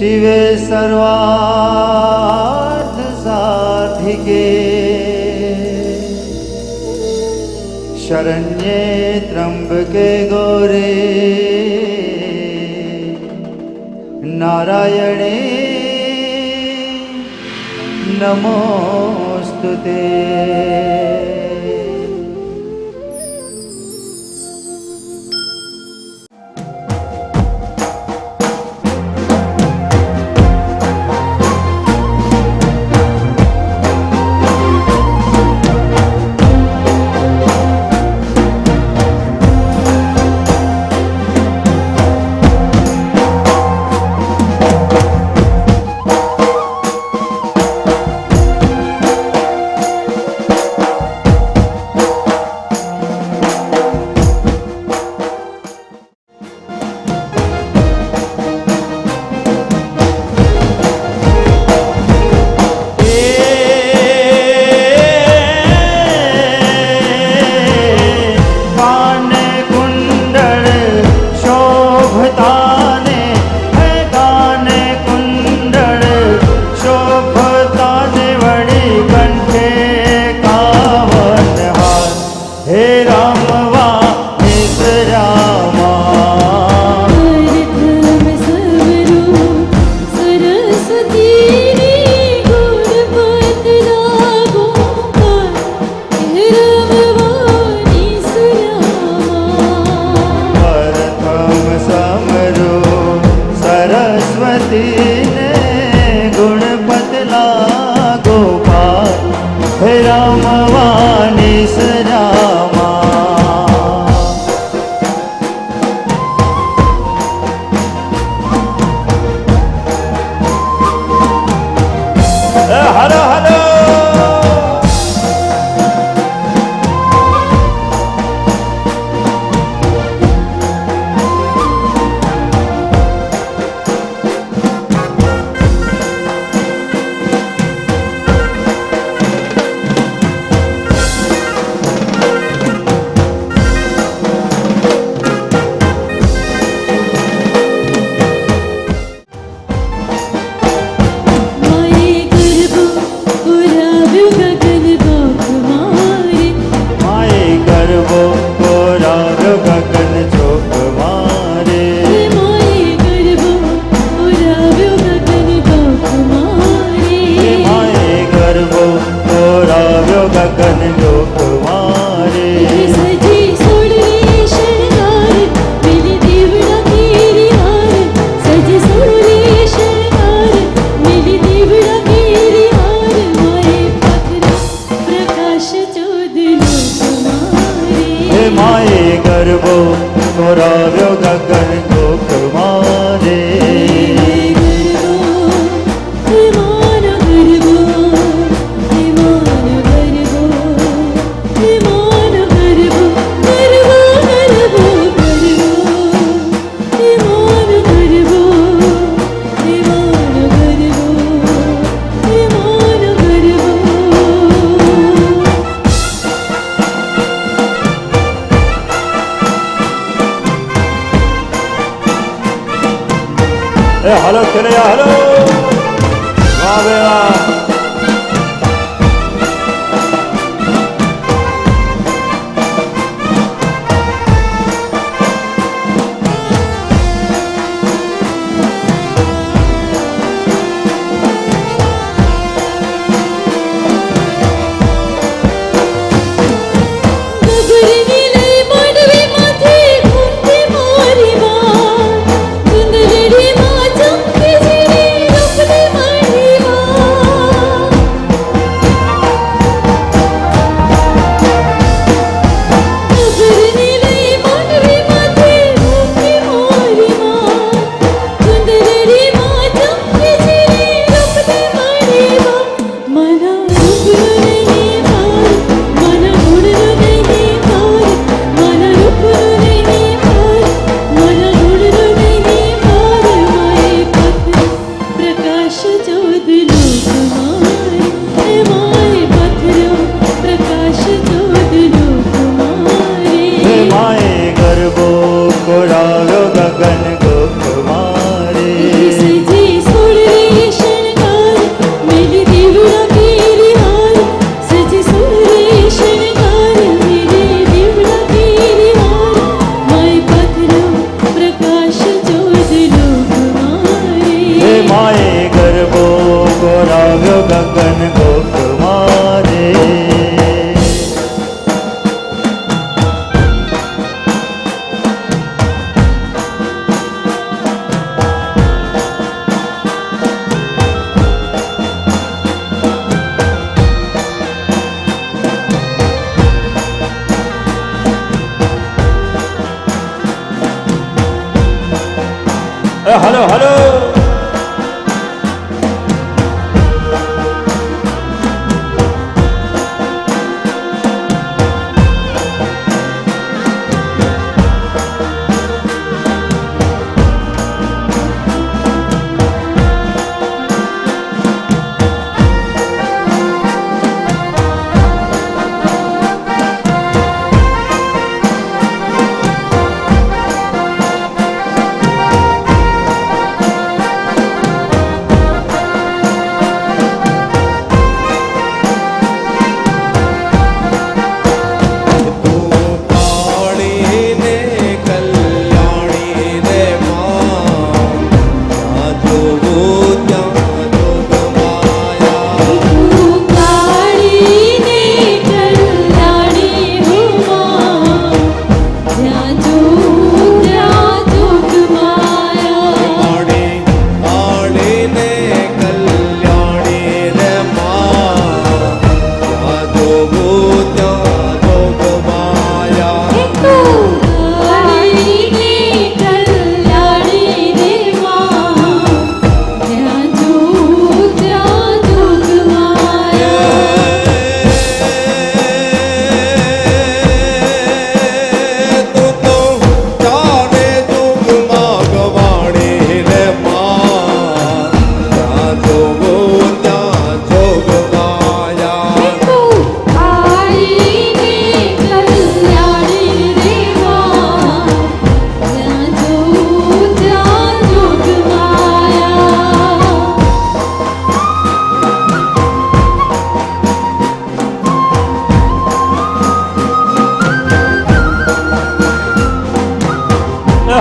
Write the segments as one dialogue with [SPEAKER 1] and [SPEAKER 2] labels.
[SPEAKER 1] शिवे सर्वार्थ साधिके शरण्ये त्र्यंबके गौरी नारायणे नमोस्तुते।
[SPEAKER 2] હાલો ખેલે હાલો વાહ બે વાહ
[SPEAKER 3] Bye.
[SPEAKER 1] હે માએ ગરબો ગોરાવ્યો ગગન ગોપ મારે
[SPEAKER 2] હલો હલો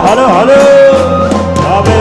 [SPEAKER 2] હલો હલો હવે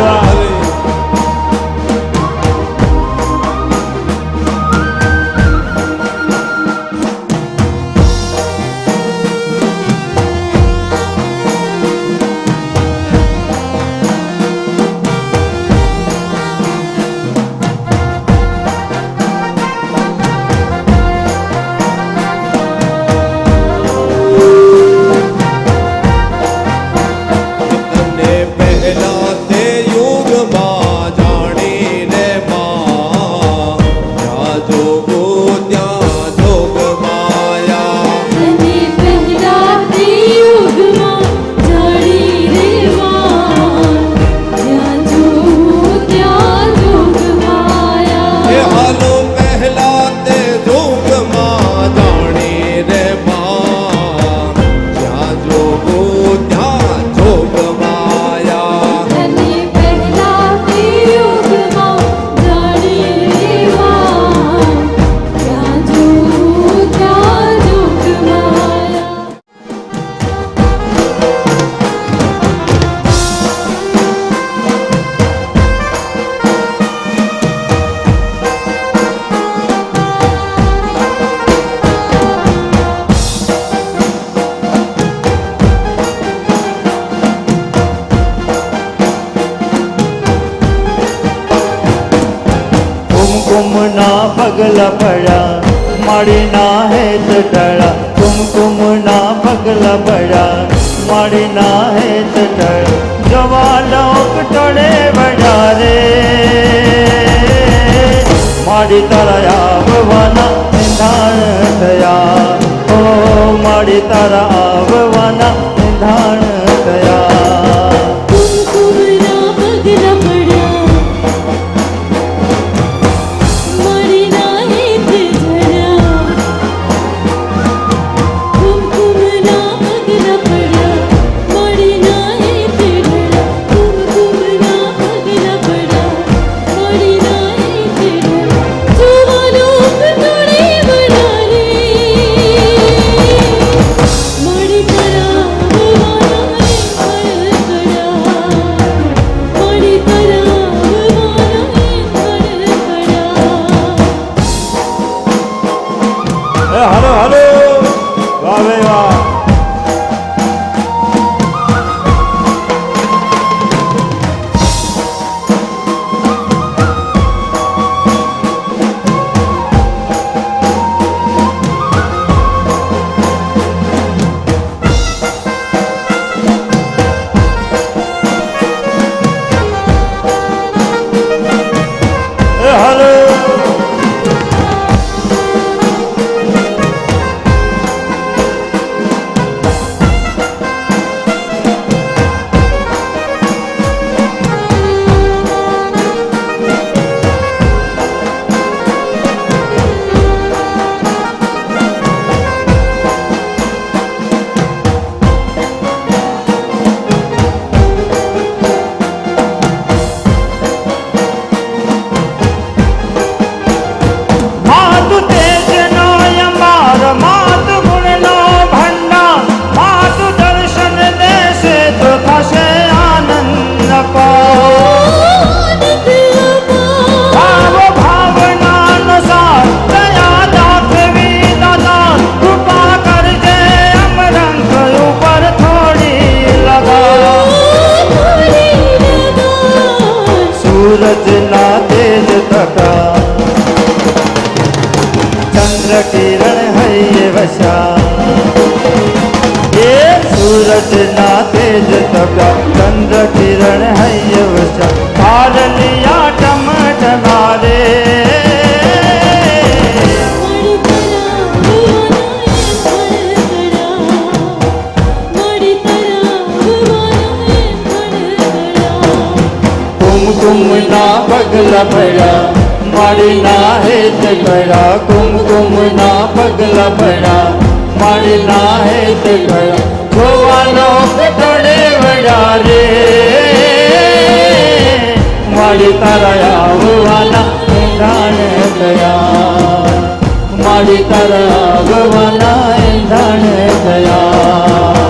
[SPEAKER 1] કુમકુમના પગલા પડ્યા માડીના હેત ટળા કુમકુમના પગલા પડ્યા માડીના હેત ટળા જવા લોક ટળે વળ્યા રે માડી તારા આવવાના નિધાન થયા ઓ માડી તારા આવવાના નિધાન થયા
[SPEAKER 3] Mari
[SPEAKER 1] सूरजना तेज तका चंद्र किरण है ये वशा ये सूरजना तेज तका चंद्र किरण है ये वशा हार लिया टमटमारे कुमकुम ना पगला पड़ा मारी ना हेत करा कुमकुम ना पगला पड़ा मारी ना हेत करा જોવાનો કટડે વડારે મારી તારા આવવાના એંધાણ થયા મારી તારા આવવાના એંધાણ થયા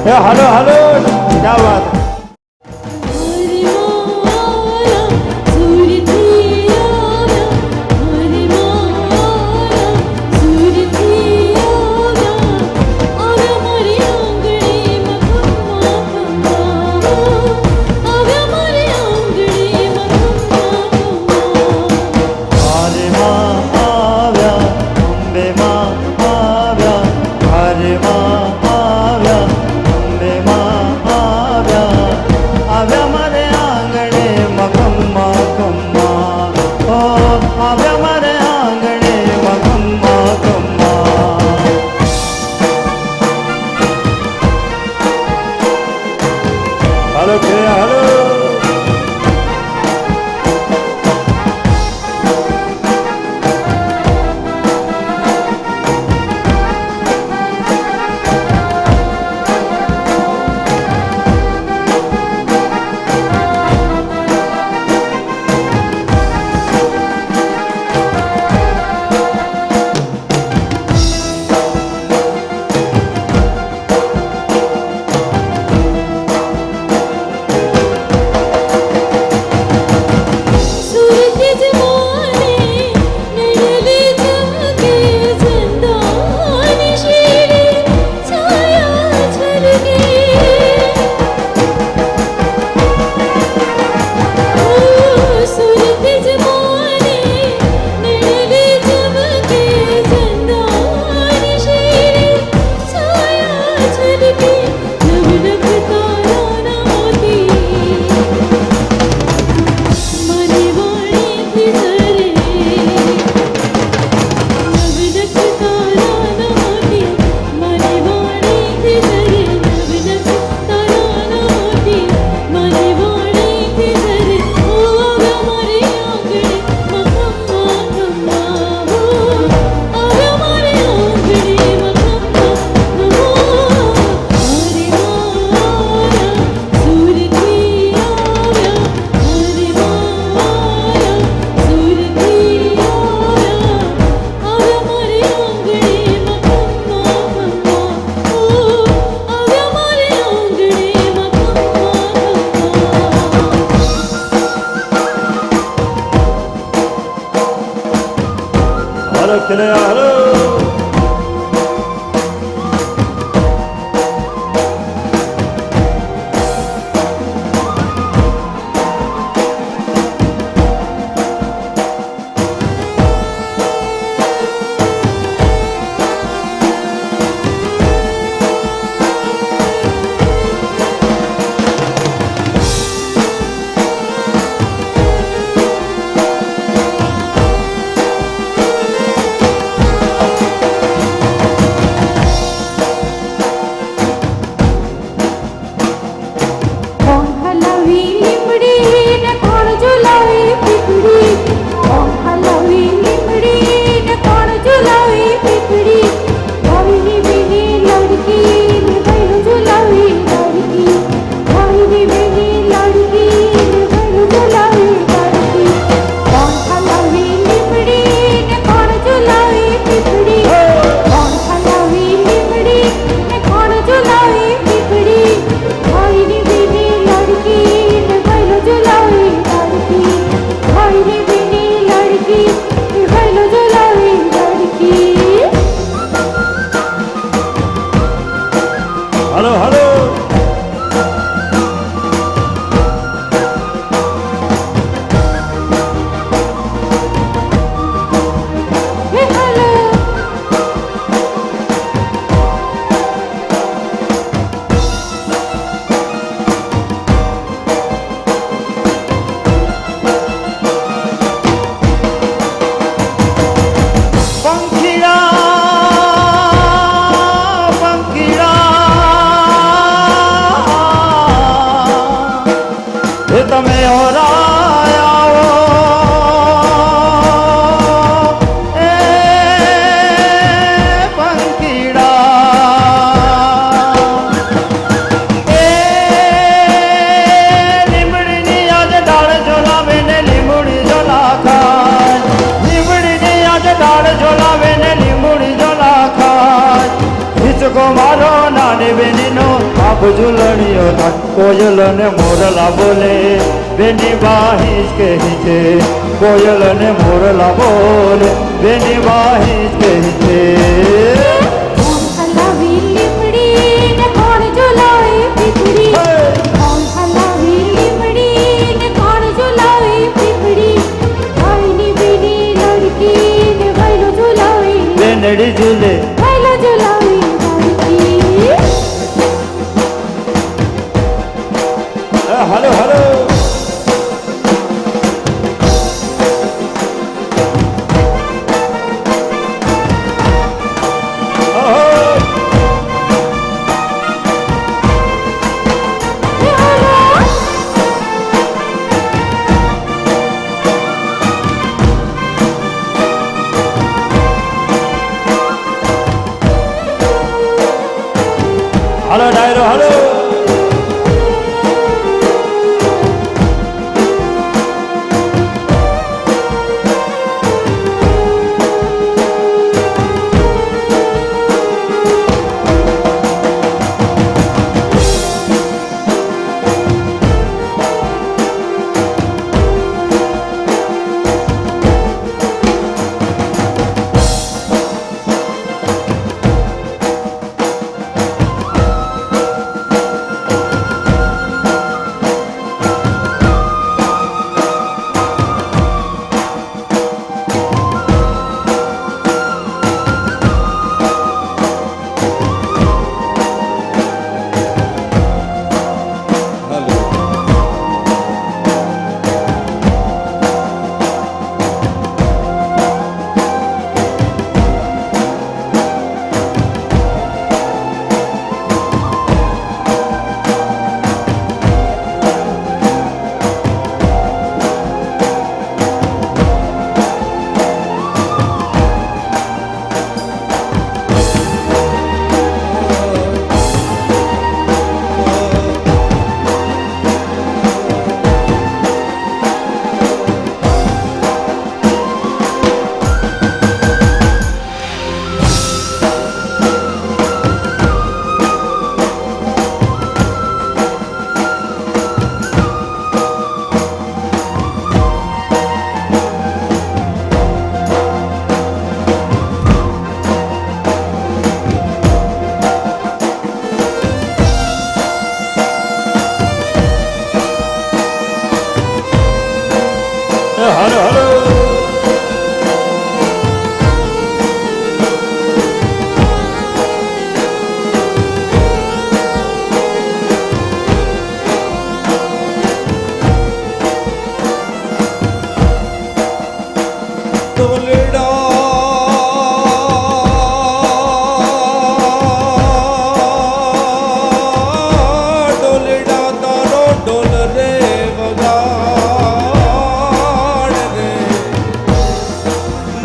[SPEAKER 1] हेलो हेलो क्या बात है हेलो हेलो हेलो બાપ ઝૂલણીઓ થાય કોયલ અને મોરલા બોલે બેની બાહી જ કહી છે કોયલ અને મોરલા બોલે બેની બાહી જ કહી છે
[SPEAKER 3] કોણ હલાવી લીમડી ને કોણ ઝુલાવે પીપળી કોણ હલાવી લીમડી ને કોણ ઝુલાવે પીપળી ભાઈની બેની લડકી ને ભાઈલો ઝુલાવે
[SPEAKER 1] બેનડી ઝૂલે
[SPEAKER 3] ભાઈલો ઝુલાવે લડકી
[SPEAKER 2] હલો હલો હલો ડાયરો હલો હલો હલો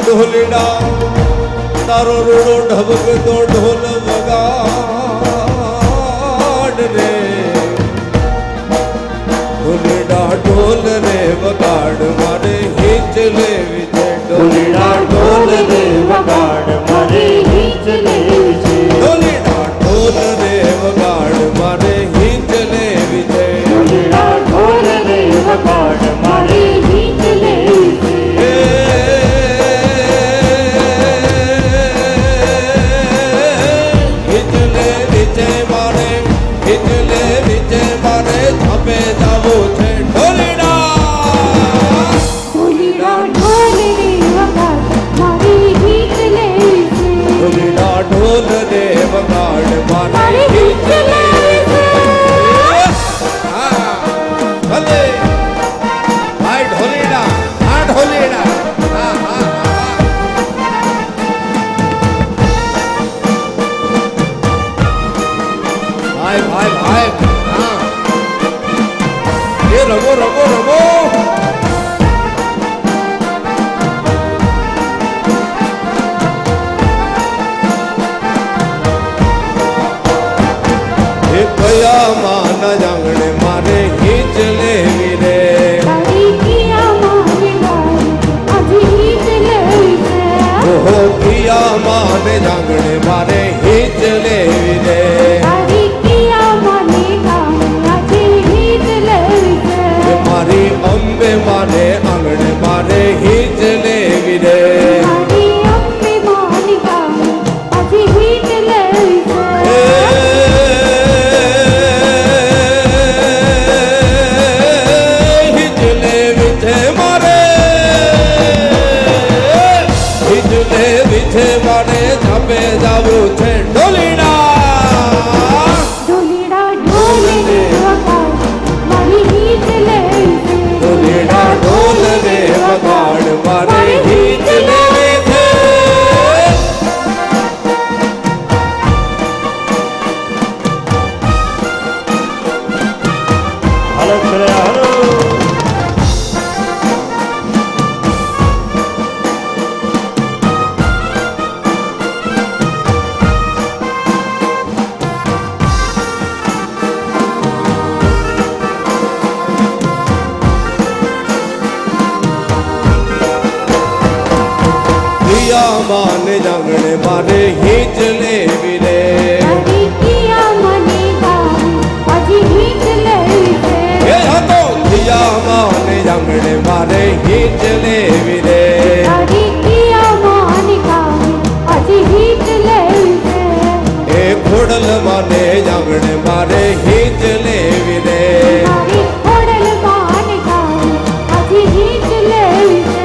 [SPEAKER 2] ઢોલડા તારો રૂડો ઢબકતો ઢોલ વગાડ રે ઢોલડા ઢોલ રે વગાડ મારે હિંચ લેવી છે
[SPEAKER 1] ઢોલડા ઢોલ રે વગાડ મારે હિંચ લેવી છે
[SPEAKER 2] ઢોલડા ઢોલ રે વગાડ મારે હિંચ લેવી છે
[SPEAKER 1] ઢોલડા ઢોલ રે વગાડ મારે હિંચ લેવી છે
[SPEAKER 3] ઢોલ રે વગાડ મારી ગીત લેવી છે
[SPEAKER 2] હા ભલે ભાઈ ઢોલીડા હા ઢોલીડા હા હા હા ભાઈ ભાઈ ભાઈ હા એ રમો રમો રમો કયા માન જાંગણે મારે હિંચ લેવી રે ઓહો કિયા માન જાંગણે મારે હિંચ લેવી રે
[SPEAKER 3] કિયા માન હીટ લેવી છે.
[SPEAKER 2] હિજ લેવી છે મારે, હિજ લેવી છે મારે, ઝાપે જાવું છે ઢોલીડા.
[SPEAKER 3] ઢોલીડા ઢોલ ને વગાડ મારી હીટ લેવી છે.
[SPEAKER 2] ઢોલીડા ઢોલ રે વગાડ મારે હિજ લેવી છે.
[SPEAKER 1] હાલો કરે હાલો.
[SPEAKER 2] પિયા માને જાગણે મારે હિજ લેવી રે.
[SPEAKER 3] મારી પિયા મને ગાવી હજી હીટ લેવી છે.
[SPEAKER 2] એ હતો પિયા માને જાગણે મારે હિજ લેવી રે.
[SPEAKER 3] મારી પિયા મને ગાવી હજી હીટ લેવી છે.
[SPEAKER 2] એ ખોડલ માને જાગણે મારે હિજ લેવી રે.
[SPEAKER 3] મારી ખોડલ માને ગાવી હજી હીટ લેવી છે.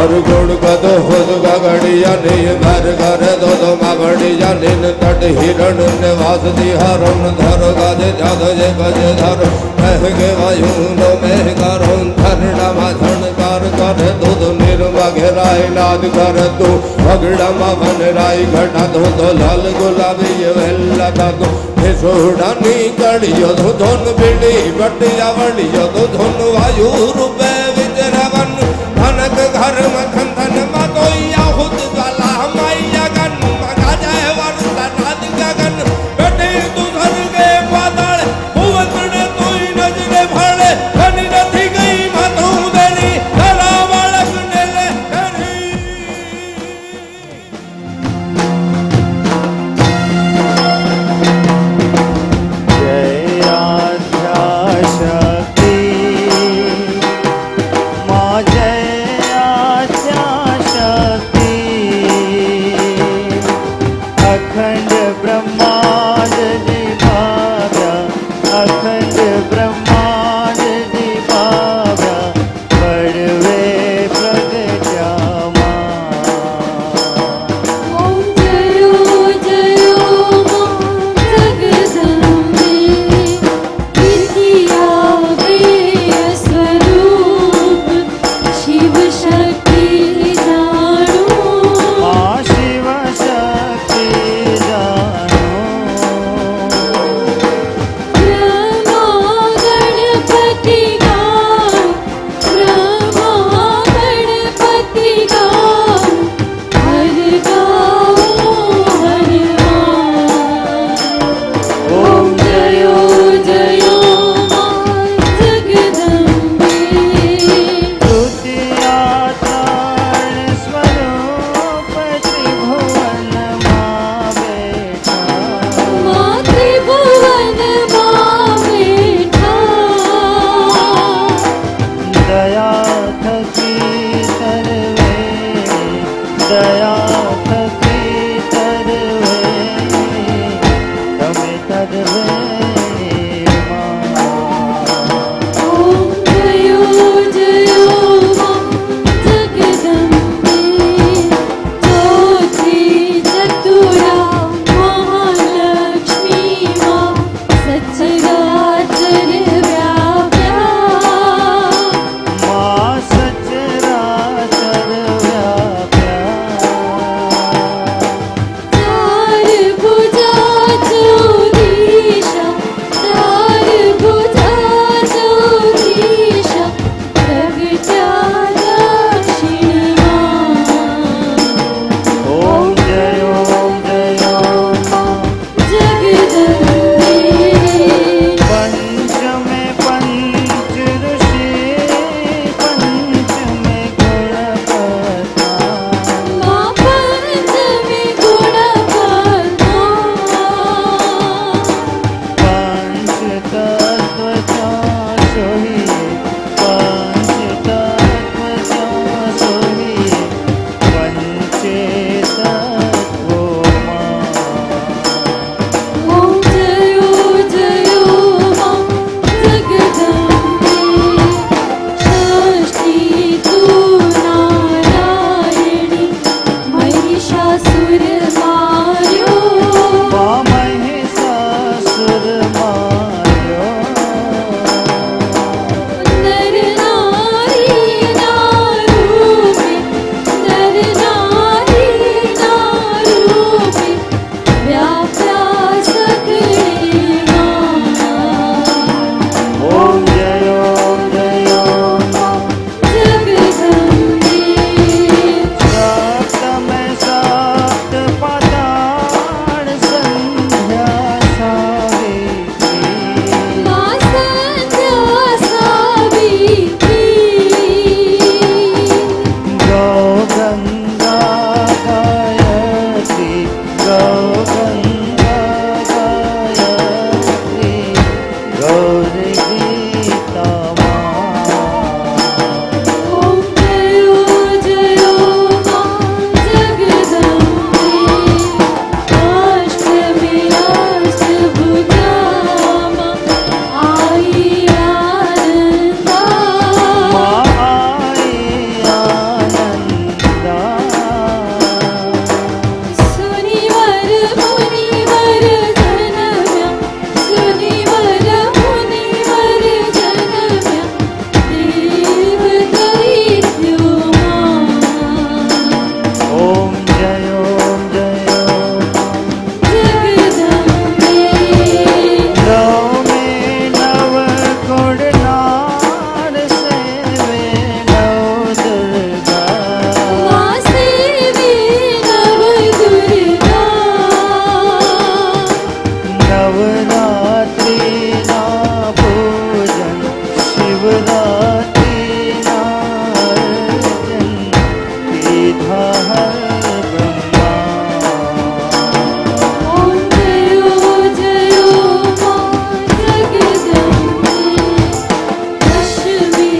[SPEAKER 2] और गुड़ गदो खुद गगड़िया नहीं घर घर दो दो मगड़िया निन तट हिरण ने वास हरण धर गाजे जाद जे गजे धर कह के वायु नो में करो धरणा माधन कार कर दूध निर्मा घेराय नाद कर तू पगड़ा मन राय घटा दो लाल गुलाबी वेला दादो हे सोड़ा नी कड़ियो दो धन बिड़ी बटिया वड़ियो दो धन वायु रूपे विचरवन धनक घर मखन धन मातोया खुद गाला मैया गन मगा जाए वर्षा नाद गगन बेटे तू धर के बादल भुवतड़े तू नजरे भले धनी नथी गई मातू देनी धरा बालक ने ले धनी.
[SPEAKER 1] जय आद्या शक्ति माँ जय आद्या गंगा गायत्री गौरी गीता माँ।
[SPEAKER 3] ओम जयो जयो मां जगदम्बे अष्टमी अष्टभुजा मां आई आनंदा
[SPEAKER 1] माँ आई आनंदा।
[SPEAKER 3] सुनिवर मुनिवर जनम्या सुनिवर मुनिवर जनम्या देव दैत्यो मां।
[SPEAKER 1] ओम जयो
[SPEAKER 3] जगदम्बे
[SPEAKER 1] नव में नव गुण नार सेवे नव दुर्गा।
[SPEAKER 3] वासेवी नव दुर्गा
[SPEAKER 1] नवरात्रि ना पूजन शिवरात्रि ना अर्चन सीधा हर ब्रह्मा।
[SPEAKER 3] ओम जयो जयो मां जगदम्बे दशमी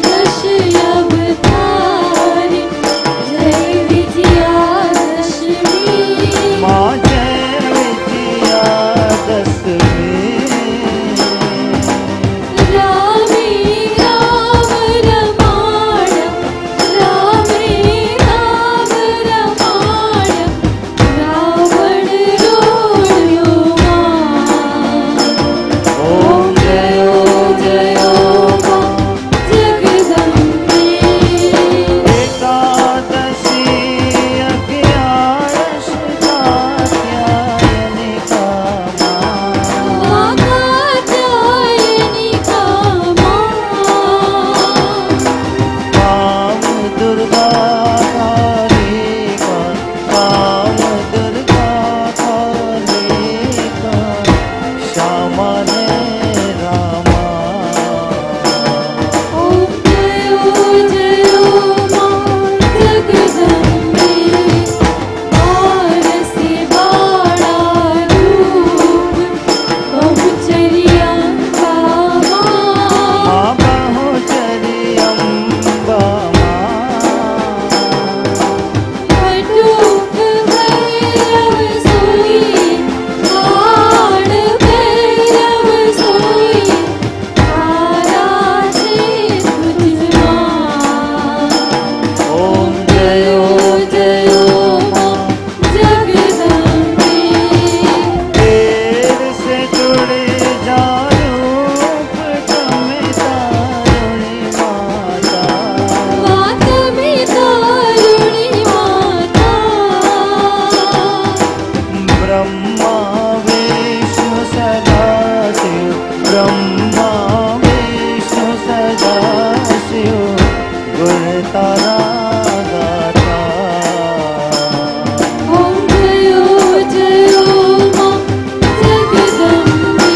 [SPEAKER 3] दश अवतारी जय विजयादशमी
[SPEAKER 1] माँ जय विजयादशमी।
[SPEAKER 3] रामे राम रमाण रामे राम रमाण रावण रोड्यो मां।
[SPEAKER 1] ओम जयो
[SPEAKER 3] जयो मां जगदम्बे
[SPEAKER 1] एकादशी अज्ञानश कात्यायनी का माँ।
[SPEAKER 3] कात्यायनी का मां।
[SPEAKER 1] काम दुर्गा काली का काम दुर्गा काली का श्यामा ने रामा।
[SPEAKER 3] ओम जयो जयो मां जगदम्बे आरसी बाड़ा रूप बहुचर्या का मां।
[SPEAKER 1] माँ बहुचरी अम्बा माँ।
[SPEAKER 3] बटुक भैरव सोई बाण भैरव सोई आराधे तुझ मां।
[SPEAKER 1] ओम जयो
[SPEAKER 3] जयो मां जगदम्बे
[SPEAKER 1] देर से जुड़े जा रूप तुम्हें तारुणी माता।
[SPEAKER 3] मात में तारुणी माता
[SPEAKER 1] ब्रह्मा विष्णु सदाशिव ब्रह्मा विष्णु सदाशिव गुण तारा गाता।
[SPEAKER 3] ओम जयो जयो मां जगदम्बे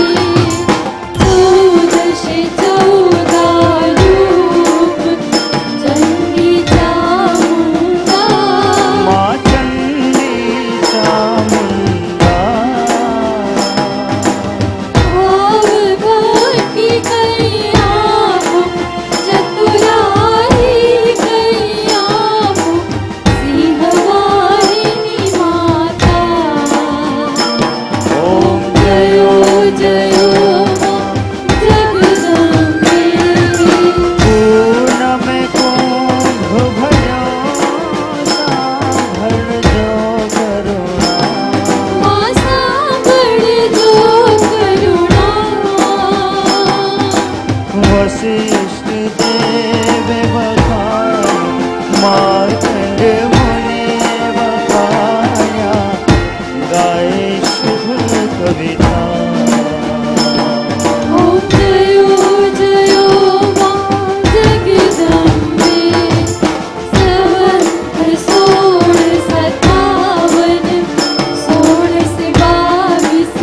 [SPEAKER 3] चौदशे चौदा रूप चंडी चामुंडा
[SPEAKER 1] माँ चंडी चामुंडा।
[SPEAKER 3] भाव भक्ति कैया हो चतुराई कैया हो सिंहवाहिनी माता।
[SPEAKER 1] ओम जयो
[SPEAKER 3] जयो मां जगदम्बे
[SPEAKER 1] पूर्ण में कुंभ भयो सांभर जो करुणा।
[SPEAKER 3] मां सांभळ जो करुणा
[SPEAKER 1] वशिष्ठ देव बखाया मार्कंड मुनि बखाया गाए शुभ कविता।
[SPEAKER 3] ओम जयो जयो मां जगदम्बे संवत्सर 1657 1622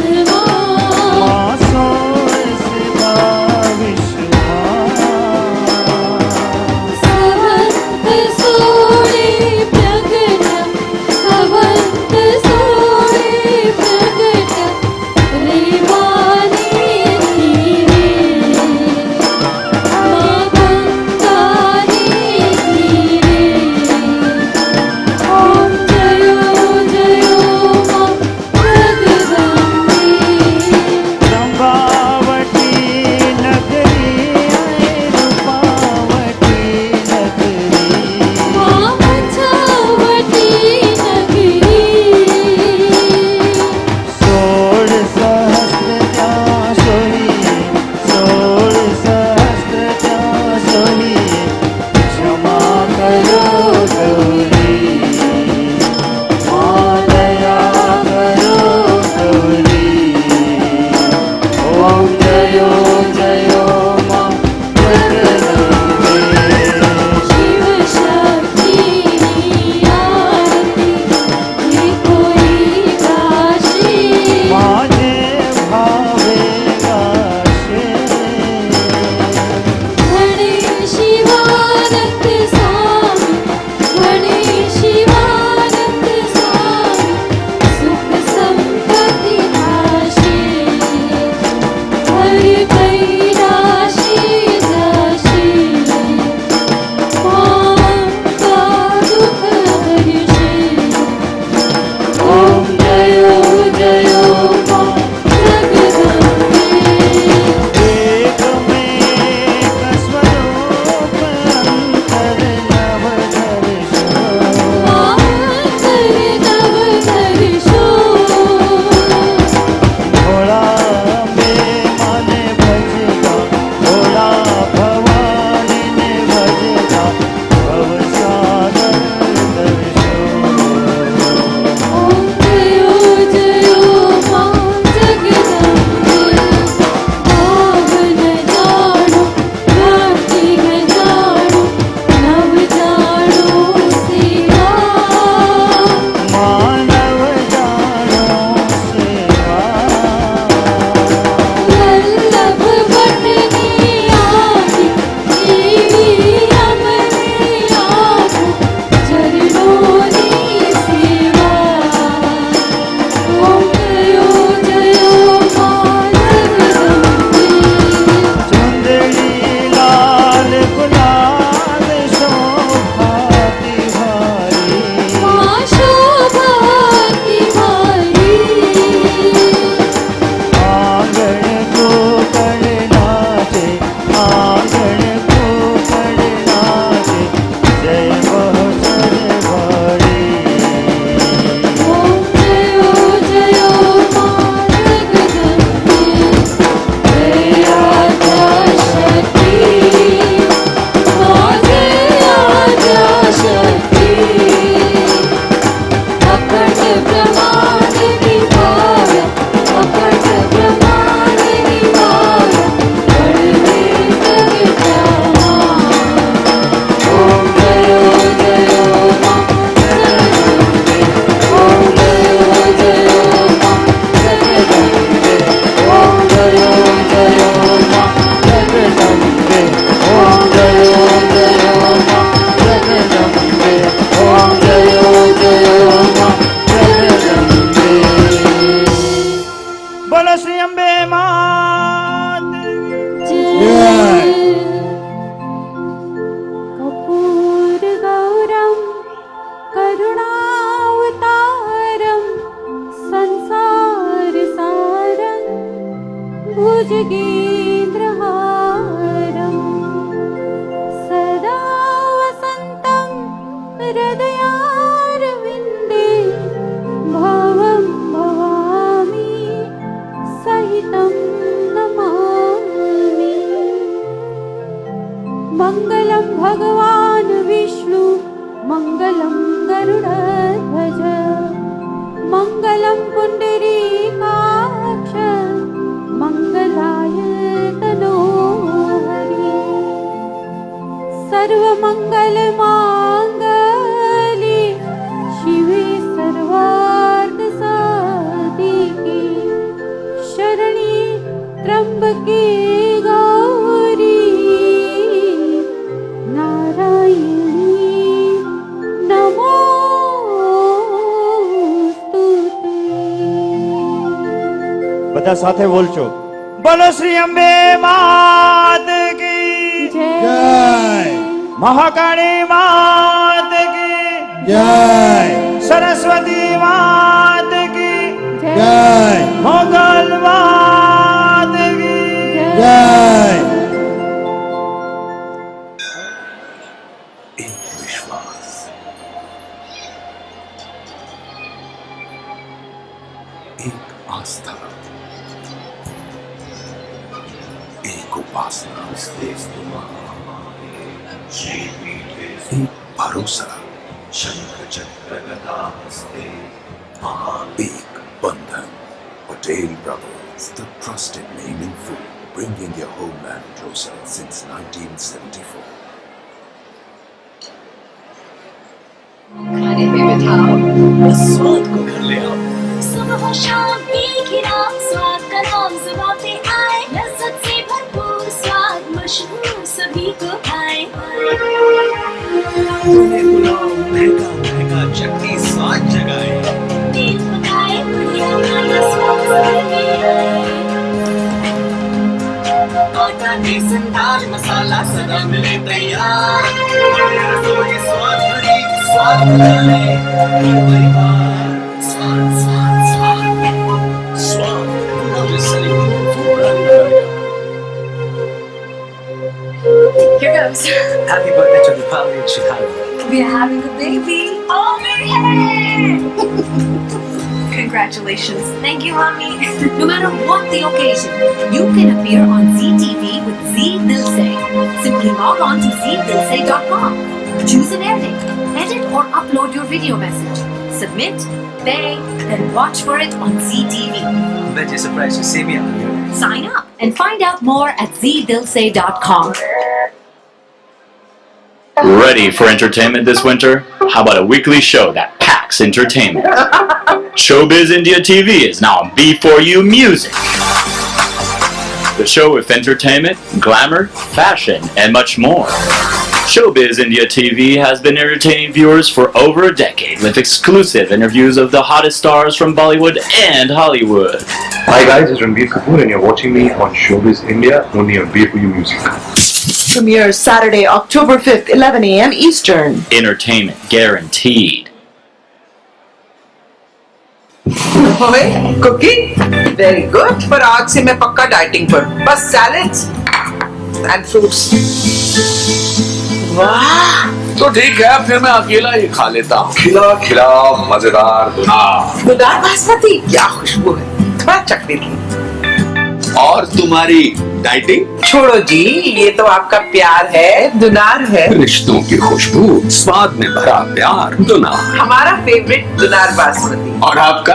[SPEAKER 1] माँ सोए से बाविश माँ।
[SPEAKER 3] संवत्सर 16 प्रगट संवत्सर 16 भुजगेन्द्रहारं सदा वसन्तं हृदयारविन्दे भवं भवामि सहितं नमामि। मङ्गलं भगवान् विष्णु मङ्गलं गरुडध्वज मङ्गलं पुण्डरीकाक्ष मङ्गलाय तनोहरि। सर्वमङ्गलमाङ्गल्ये शिवे सर्वार्थसाधिके शरण्ये त्र्यम्बके गौरी नारायणी नमोस्तुते।
[SPEAKER 1] બધા સાથે બોલજો, બોલો શ્રી અંબે માત કી
[SPEAKER 3] जय
[SPEAKER 1] મહાકાળી માત કી
[SPEAKER 2] જય
[SPEAKER 1] સરસ્વતી માત કી
[SPEAKER 3] जय
[SPEAKER 1] મોગલ માત કી
[SPEAKER 2] જય
[SPEAKER 4] एक विश्वास, एक आस्था, एक उपासना, एक भरोसा, एक बंधन। Patel Brothers, the trusted name in food, bringing your homeland closer since 1974.
[SPEAKER 5] खाने में बिठाओ, बस स्वाद को घर ले आओ। सुबह हो शाम एक ही नाम, स्वाद का नाम ज़ुबान पे आए, लज़्ज़त से भरपूर स्वाद मशहूर सभी को भाए।
[SPEAKER 6] उन्हें बुलाओ, महका महका चटनी स्वाद जगाए।
[SPEAKER 5] तेल पकाए, बढ़िया खाना स्वाद सभी के आए।
[SPEAKER 6] आटा बेसन दाल मसाला सदा मिले तैयार। रसोई स्वाद भरी स्वाद मिले परिवार। स्वाद स्वाद स्वाद स्वाद मुझे celebrate
[SPEAKER 5] Here goes.
[SPEAKER 6] Happy birthday to the family in Chicago.
[SPEAKER 5] We are having a baby. Oh, Mary! Congratulations. Thank you, Mommy. No matter what the occasion, you can appear on ZTV with Zee Dil Se. Simply log on to zeedilse.com. Choose an air date, edit or upload your video message. Submit, pay, then watch for it on ZTV.
[SPEAKER 6] Bet you're surprised to see me on here.
[SPEAKER 5] Sign up and find out more at zeedilse.com.
[SPEAKER 7] Ready for entertainment this winter? How about a weekly show that packs entertainment? Showbiz India TV is now on B4U Music. The show with entertainment, glamour, fashion, and much more. Showbiz India TV has been entertaining viewers for over a decade with exclusive interviews of the hottest stars from Bollywood and Hollywood.
[SPEAKER 8] Hi guys, it's Ranbir Kapoor and you're watching me on Showbiz India, only on B4U Music.
[SPEAKER 9] Premieres Saturday, October 5th, 11 a.m. Eastern.
[SPEAKER 7] Entertainment guaranteed.
[SPEAKER 9] ओए, cooking very good, पर आज से मैं पक्का dieting पर, बस salads and fruits. वाह,
[SPEAKER 4] तो ठीक है, फिर मैं अकेला ही खा लेता हूँ। खिला खिला मजेदार
[SPEAKER 9] दुधार बासमती, क्या खुशबू है, थोड़ा चखने की।
[SPEAKER 4] और तुम्हारी डाइटिंग?
[SPEAKER 9] छोड़ो जी, ये तो आपका प्यार है, दुनार है।
[SPEAKER 4] रिश्तों की खुशबू, स्वाद में भरा प्यार, दुना।
[SPEAKER 9] हमारा फेवरेट दुनार बासमती।
[SPEAKER 4] और आपका?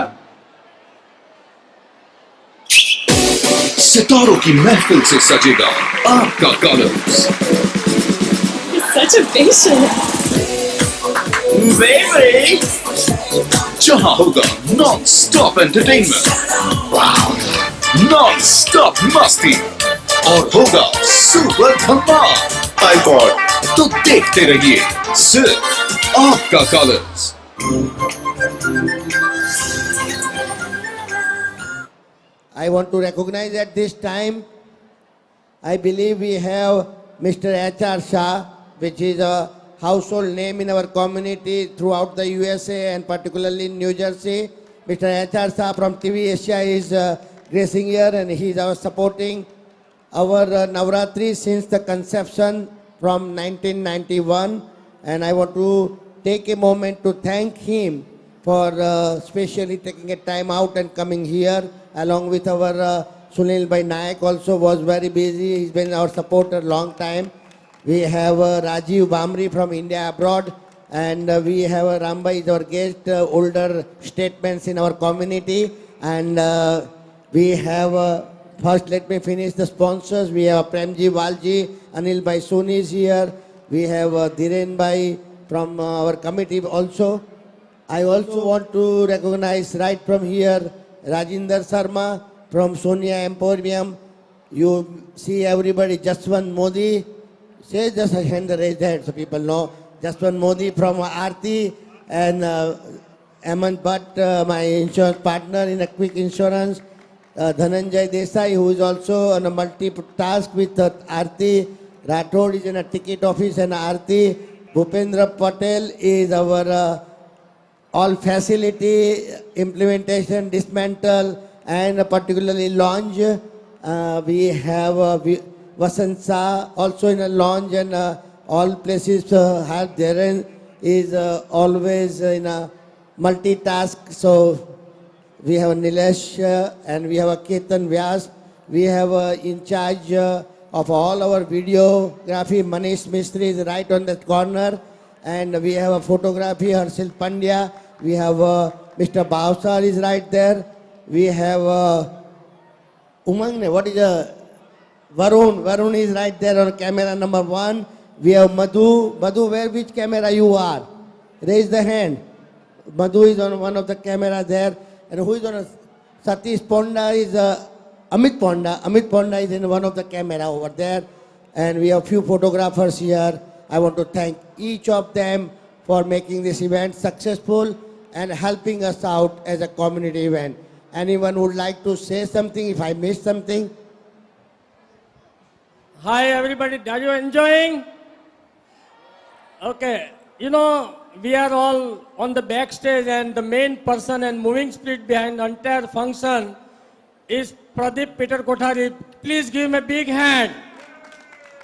[SPEAKER 4] सितारों की महफिल से सजेगा आपका colours.
[SPEAKER 5] Such a patient.
[SPEAKER 4] Baby! जहां होगा non stop entertainment, non stop मस्ती और होगा सुपर धमाल। आईपॉड तो देखते रहिए सिर्फ आपका colours.
[SPEAKER 2] I want to recognize at this time, I believe we have Mr. H.R. Shah, which is a household name in our community throughout the USA and particularly in New Jersey. Mr. H.R. Shah from TV Asia is
[SPEAKER 10] gracing here, and he is our supporting our Navratri since the conception from 1991. And I want to take a moment to thank him for specially taking a time out and coming here, along with our Sunil Bhai Nayak also was very busy. He's been our supporter long time. We have Rajiv Bamri from India abroad, and we have Rambai is our guest, older statements in our community. And we have, first let me finish the sponsors. We have Premji Walji, Anil Bhai Soni is here. We have Dhiren Bhai from our committee also. I also want to recognize right from here, Rajinder Sharma from Sonia Emporium. You see everybody, Jaswant Modi. Say just a hand raised hand so people know. Jaswant Modi from Aarti, and Hemant Bhatt, my insurance partner in a quick insurance. Dhananjay Desai, who is also on a multi-task with Aarti. Rathod is in a ticket office and Aarti. Bhupendra Patel is our all facility implementation, dismantle, and particularly launch. We have Vasant Shah also in a launch, and all places have Dhiren is always in a multitask. So we have Nilesh and we have a Ketan Vyas. We have in charge of all our videography, Manish Mistry is right on that corner. And we have a photography, Harshil Pandya. We have Mr. Bhavsar is right there. We have Umang, what is Varun? Varun is right there on camera number 1. We have Madhu. Madhu, which camera you are? Raise the hand. Madhu is on one of the camera there. And who is on Satish Ponda is Amit Ponda. Amit Ponda is in one of the camera over there. And we have few photographers here. I want to thank each of them for making this event successful and helping us out as a community event. Anyone would like to say something if I missed something?
[SPEAKER 11] Hi everybody, are you enjoying? Okay, you know, we are all on the backstage and the main person and moving spirit behind the entire function is Pradeep Peter Kothari. Please give him a big hand.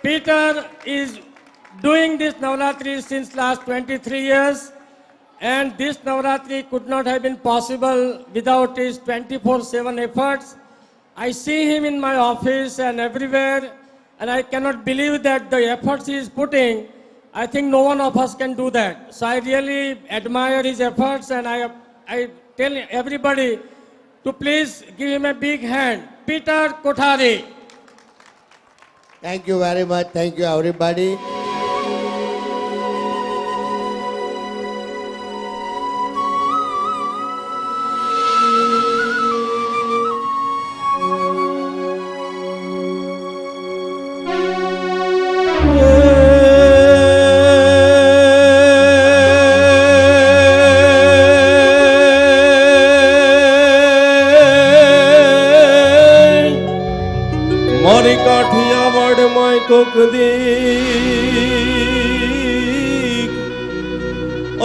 [SPEAKER 11] Peter is doing this Navratri since last 23 years, and this Navratri could not have been possible without his 24/7 efforts. I see him in my office and everywhere, and I cannot believe that the efforts he is putting, I think no one of us can do that. So I really admire his efforts, and I tell everybody to please give him a big hand. Peter Kothari.
[SPEAKER 10] Thank you very much. Thank you everybody.
[SPEAKER 2] મારી કાઠિયાવાડમાં કોક દીક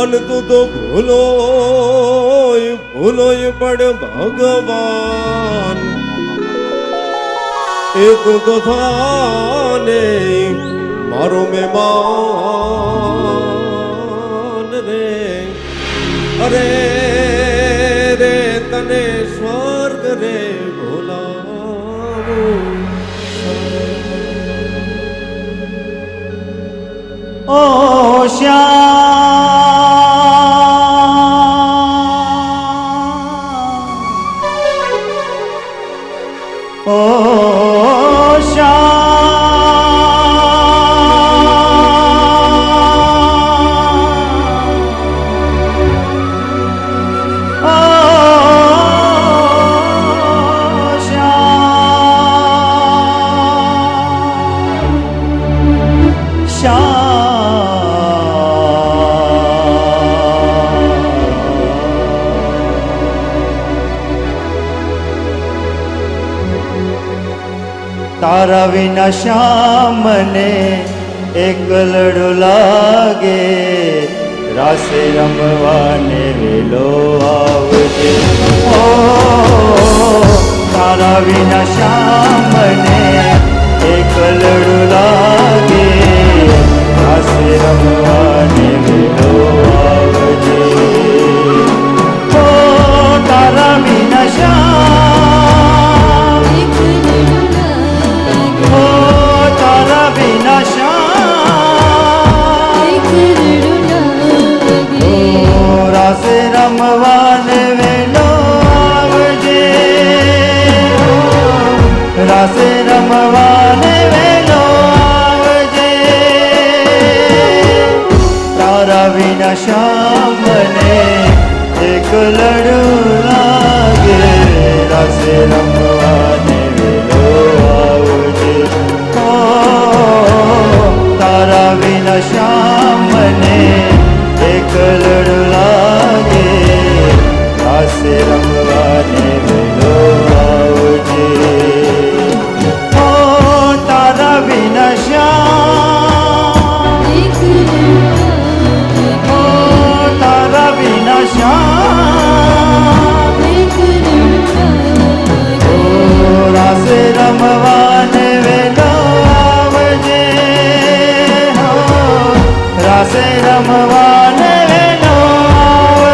[SPEAKER 2] અન તું તો ભૂલોય પડ ભગવાન એ તું તો થાને મારો મહેમાન રે અરે રે તને સ્વર્ગ રે ભોલાવું
[SPEAKER 1] ओ श्याम, ओ તારા વિના શ્યામ મને એકલડું લાગે, રાસે રમવાને વેલો આવજે. ઓ તારા વિના શ્યામ મને એકલડું લાગે રાસે રમવાને વેલો આવજે ઓ તારા વિના શ્યામ ઓ તારા વિના શ્યામ ઓ રાસે રમવાને વેલો આવજે રાસે રમવાને વેલો આવજે તારા વિના શ્યામ મને એકલડું લાગે રાસે રમવાને વેલો આવજે ઓ તારા વિના શ્યામ મને એકલડું લાગે રાસે રમવાને વેલો આવજે ઓ તારા વિના શ્યામ ઓ તારા વિના શ્યામ ઓ રાસે રમવાને વેલો આવજે હો રાસે રમવાને વેલો આવજે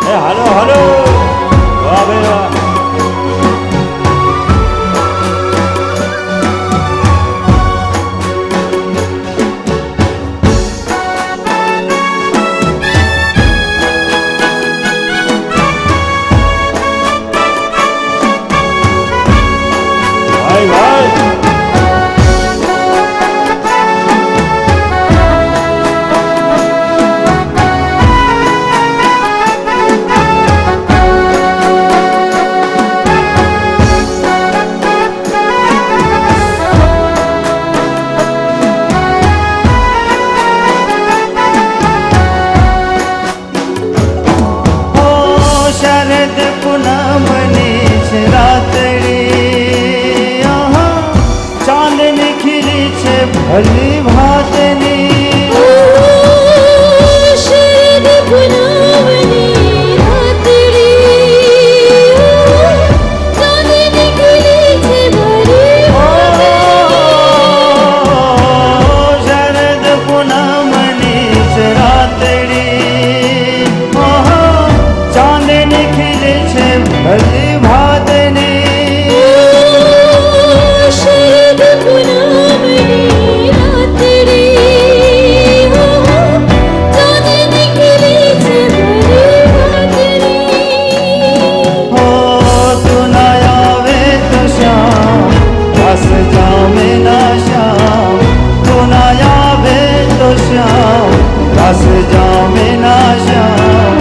[SPEAKER 1] હલો હલો ભલી ભાતની
[SPEAKER 3] શરદ પુનમની રાત્રિ ચાંદ નીકળી છે મારી
[SPEAKER 1] શરદ પૂનમની રાતડી ચાંદ નીકળે છે ભલી ભાતની
[SPEAKER 3] શરદ પુનમની રાત્રિ ચાંદ નીકળી છે મારી
[SPEAKER 1] हो तू न आवे तो श्याम रस जामे ना श्याम तू न आवे तो श्याम रस जामे ना श्याम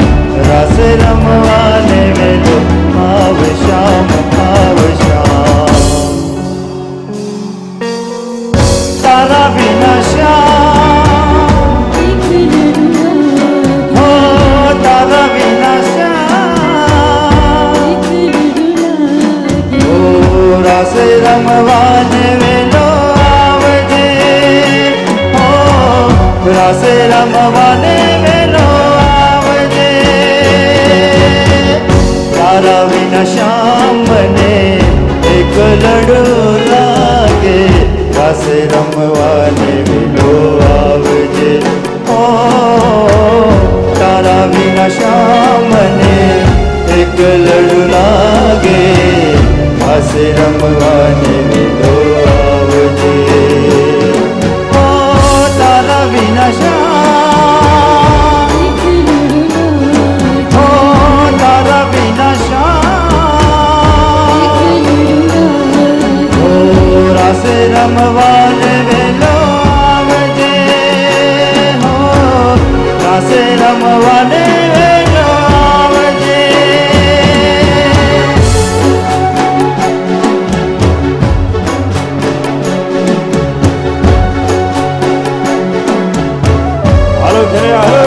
[SPEAKER 1] रस रमवाने में तो आव श्याम तारा बिना श्याम हो तारा बिना श्याम रस रमवाने वेलो आवजे हो रस रमवाने वेलो आवजे तारा विना श्याम बने एक लड़ो लागे रस रमवाने वेलो आवजे हो तारा विना श्याम बने एक लड़ो लागे रस रमवाने वेलो आवजे ओ तारा विना श्याम ओ तारा विना श्याम ओ रस रमवाने वेलो आवजे हो रस रमवाने वेलो आवजे हेलो खेले हेलो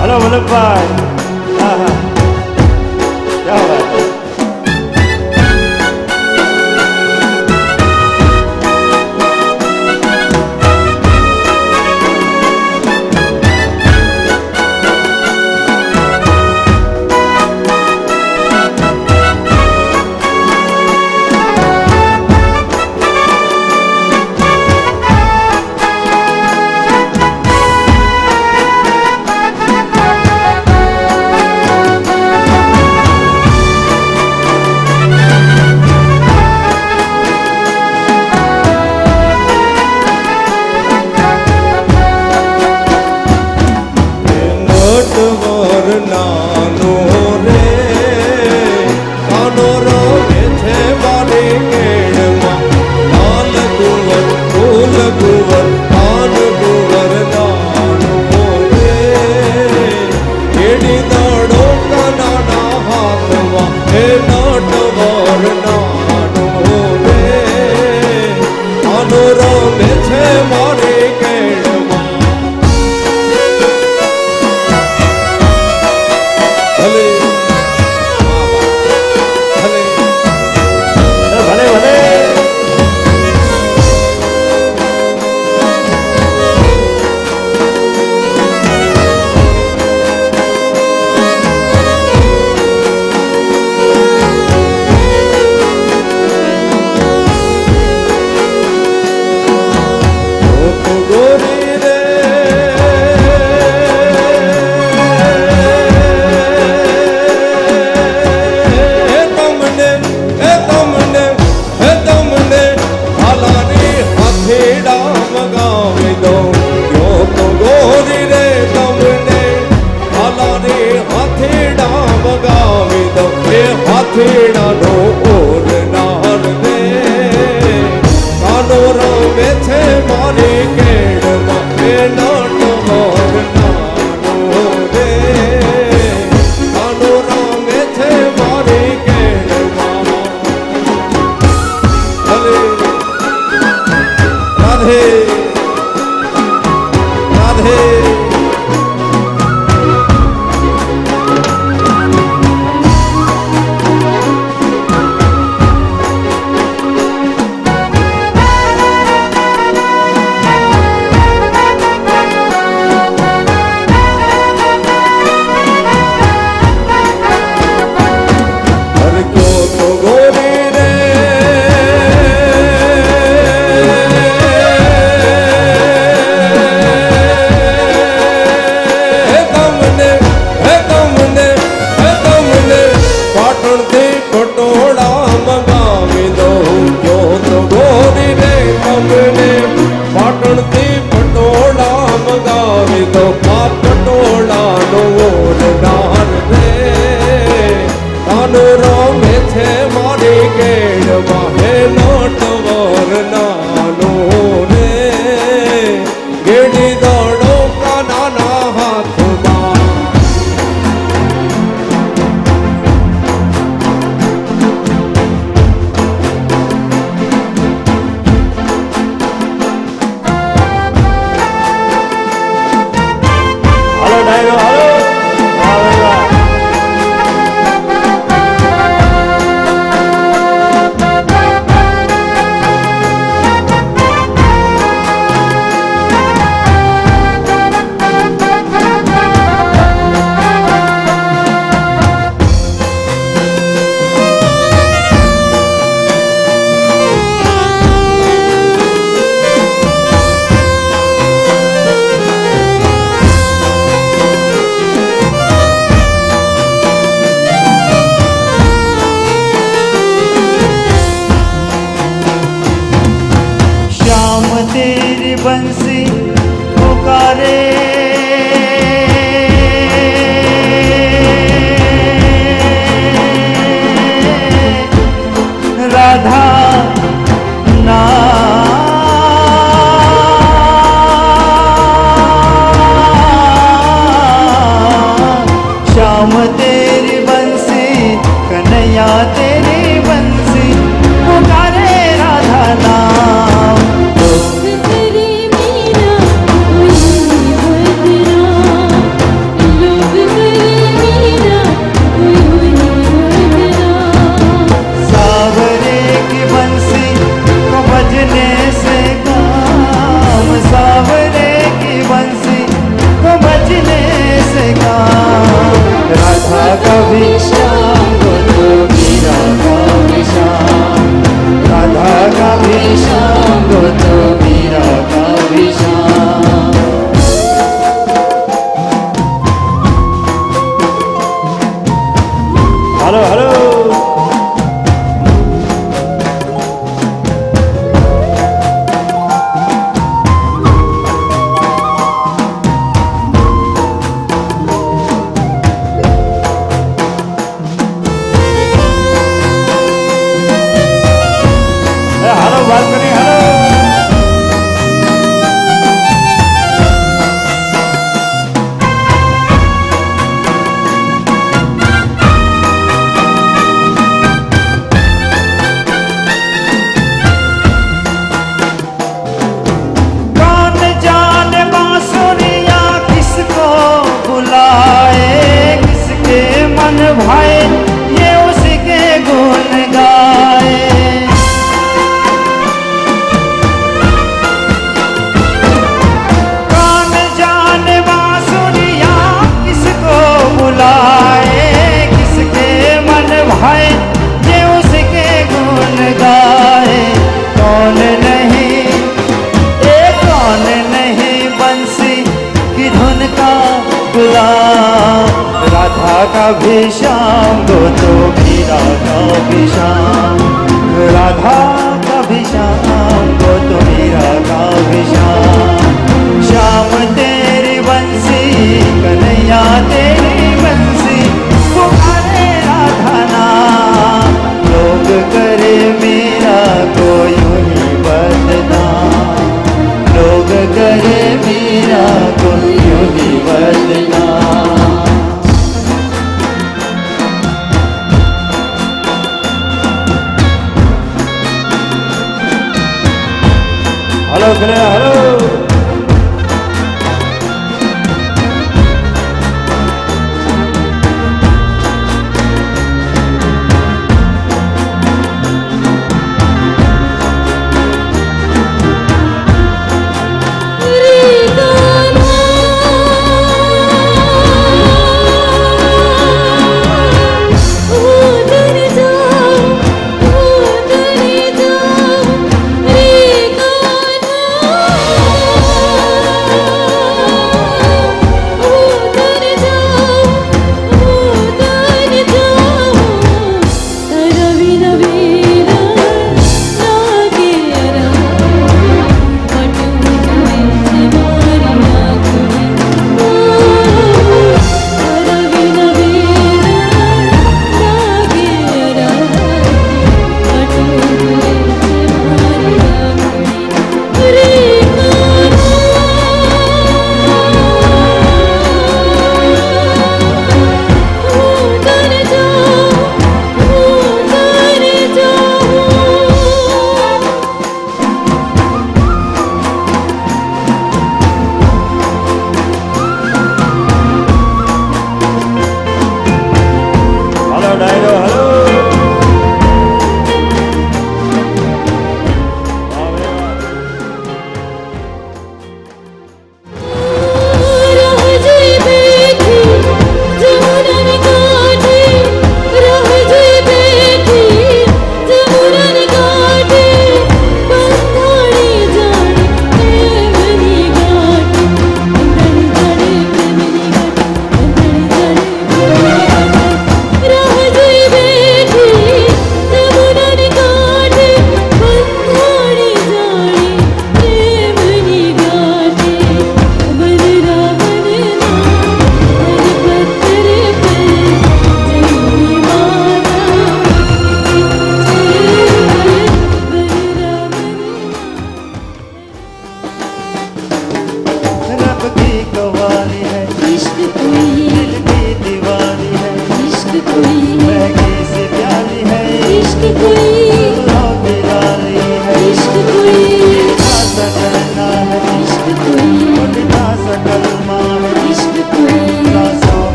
[SPEAKER 1] हेलो वल्लभ भाई हाँ हाँ क्या हो रहा है
[SPEAKER 2] નટવર નાનો રે કાનો રોવે છે મારી કેળમાં લાલ કુંવર ફૂલ કુંવર કાન કુંવર નાનો રે કેડી દાડો કાનાના હાથમાં હે નટવર નાનો રે કાનો રોવે છે મારી કેળમાં
[SPEAKER 1] hello hello hello balcony hello कौन जाने बांसुरिया किसको बुलाए किसके मन भाए ये उसके गुण गाए कौन जाने बांसुरिया किसको बुलाए किसके मन भाए ये उसके गुण गाए कौन नहीं कौन नहीं बंसी की धुन का गुलाम राधा का भी श्याम गो तो मीरा का भी श्याम राधा का भी श्याम गो तो मीरा का भी श्याम श्याम तेरी बंसी कन्हैया तेरी बंसी पुकारे राधा नाम लोग करे मीरा को यूं ही बदनाम लोग करे मीरा को यूं ही बदनाम हेलो हेलो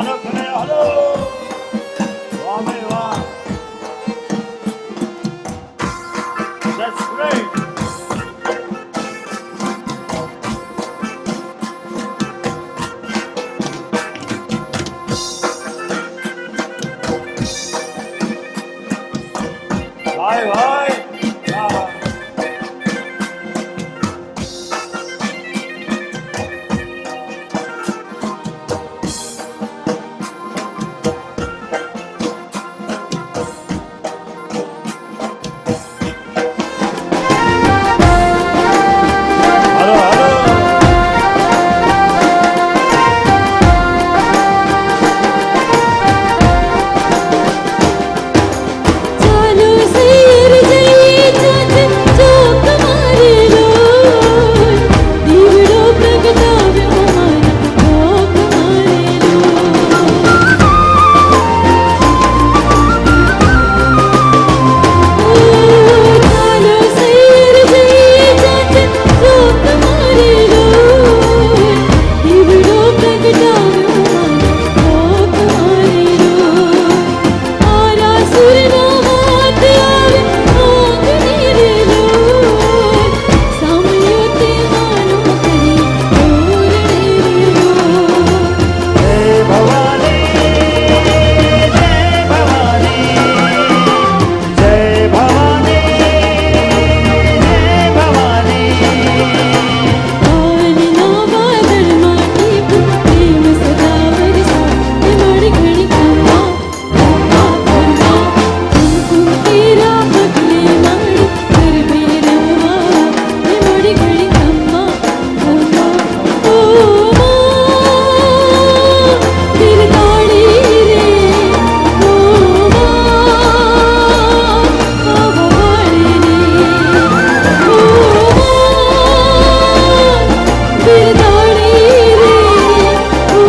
[SPEAKER 1] હાલો કરે હાલો વાહ ભાઈ વાહ That's great. Bye bye. Bye. Hello, hello.
[SPEAKER 3] ચાલો સૈર જઈએ ચાંદ ચોક મારે લો દીવડો પ્રગટાવ્યો મારા ચોક મારે ચાલો સૈર જઈએ ચાંદ ચોક મારે લો દીવડો પ્રગટાવ્યો મારા ચોક મારે આરા સુરના વાત આવે આંગણે રે લો સામયો તે માનો કરી ઓરણે રે લો
[SPEAKER 1] Jai Bhavani, Jai Bhavani, Jai Bhavani, Jai Bhavani.
[SPEAKER 3] આનના વાદળમાં ટીપું પ્રેમ સદા વરસા એ મારી ઘણી કમા કુમકુમ કેરા પગલે મારું ગરબે રમવા એ મારી ઘણી કમા ઓ દિલ તાળી રે ઓ ભવાળી રે ઓ દિલ તાળી રે ઓ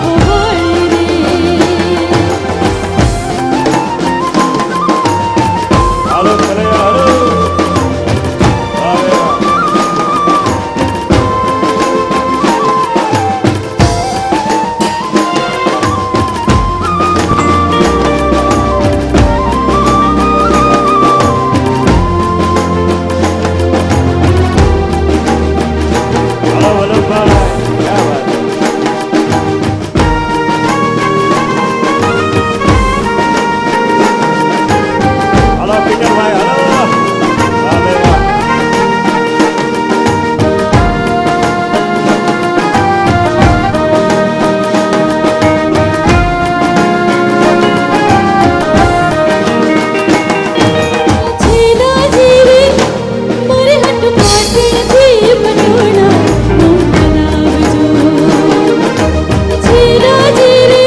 [SPEAKER 3] ભવાળી રે
[SPEAKER 1] હાલો કરે હાલો વાહ ભાઈ વાહ. હાલો વલ્લભભાઈ ક્યાં વાત હાલો પીટરભાઈ હાલો વાહ ભાઈ વાહ.
[SPEAKER 3] છેલા જીરે મારે હટ પાટણથી પટોળા મોકલાવજો છેલા જીરે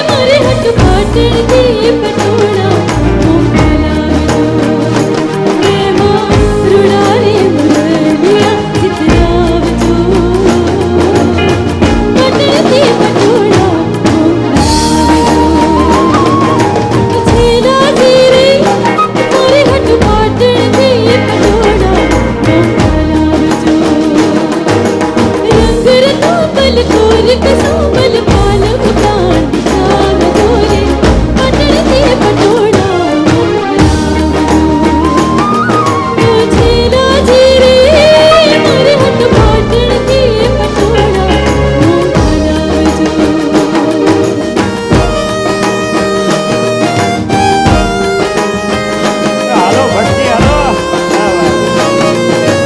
[SPEAKER 3] મારે હટ પાટણથી પટોળા મોકલાવજો એમાં રૂડારે મુરલિયા ચિતરાવજો પાટણથી પટોળા મોકલાવજો છેલા જીરે મારે હટ પાટણથી પટોળા મોકલાવજો રંગ રતોબલ કોર કસોબલ પાલવ કાંડ ચાલ દોરે પાટણથી પટોળા મોકલાવજો છેલા જીરે મારે હટ પાટણથી પટોળા મોકલાવજો
[SPEAKER 1] હાલો ભટજી હાલો વાહ ભાઈ.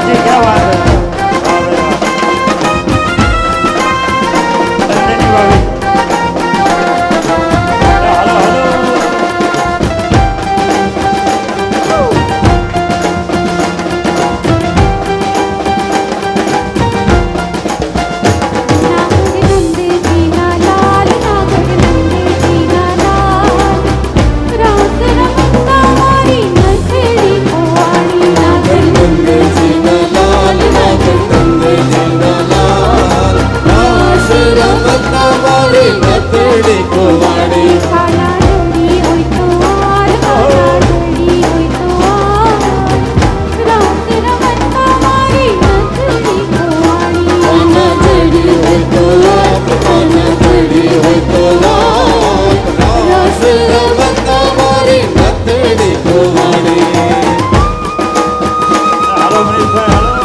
[SPEAKER 1] जी क्या बात है, वाह भाई वाह। नंदिनी भाभी, हेलो हेलो। हेलो मनीष भाई, हेलो, क्या बात है।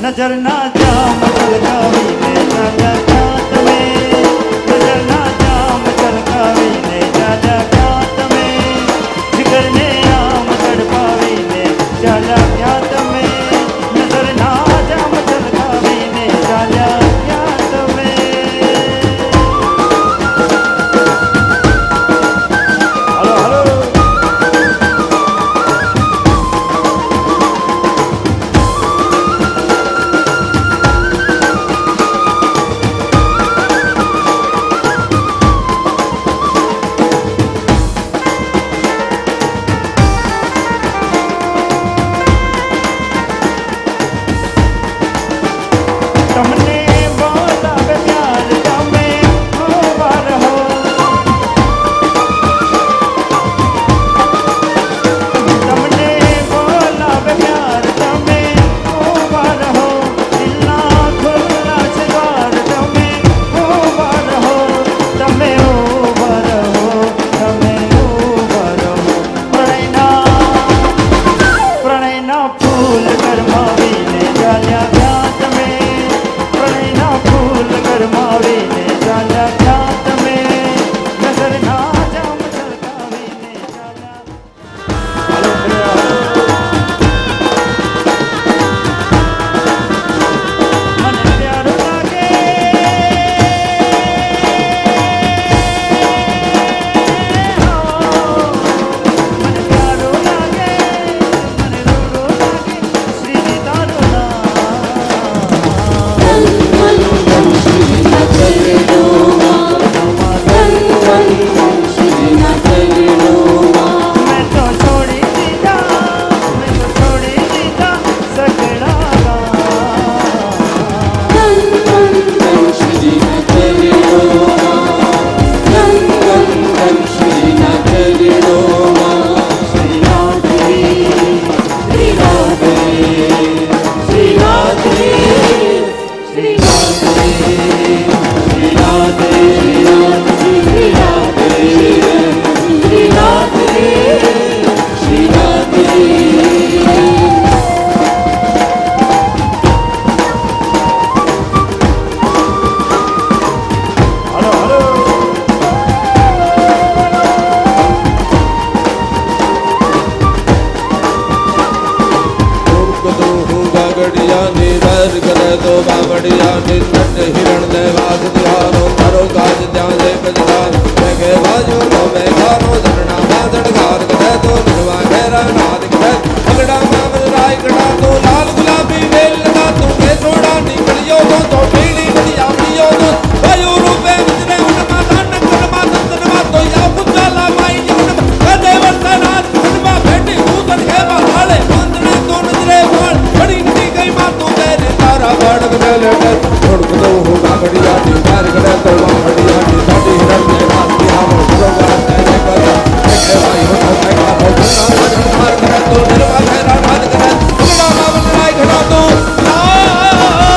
[SPEAKER 1] नजर ना जा मचल कावी ने जाजा जात में नजर ना जा मचल कावी ने जाजा जात में जिगर ने आम तड़पावी ने जाजा जात में नजर ना जा मचल कावी ने जाजा जात में
[SPEAKER 2] મહેર કરે તો બાવડિયા ની તટ હિરણ ને વાસ તિહારો તારો કાજ ત્યાં જે કજદાર કે બાજુ નો મેઘાનો ઝરણા વાદળ ગાર કરે તો નિર્વા ઘેરા નાદ કરે પગડા મામલ રાય કડા તો લાલ ગુલાબી વેલ લગા તું કે છોડા નીકળ્યો તો પીડી બડી આવ્યો તો વાયુ રૂપે ઉતરે ઉનમાં દાન કરમાં દંતનમાં તો યા પુજાલા માઈ જન કદે વર્તનાથ ઉનમાં બેઠી ઉતર કે હાલે બંધને તો નજરે વાળ બડી નદી ગઈ માં તું મેરે તારા બાળક ને લેટર છોડ દો હું બાગડિયા ની કાર કરે તો બાગડિયા ની સાડી હિરણ ને વાત की આવો બરોબર તેને કર કે ભાઈ હો તો કાકા હો માર કરે તો નિર્વા ઘેરા નાદ કરે પગડા મામલ રાય ઘડા તો લાલ ગુલાબી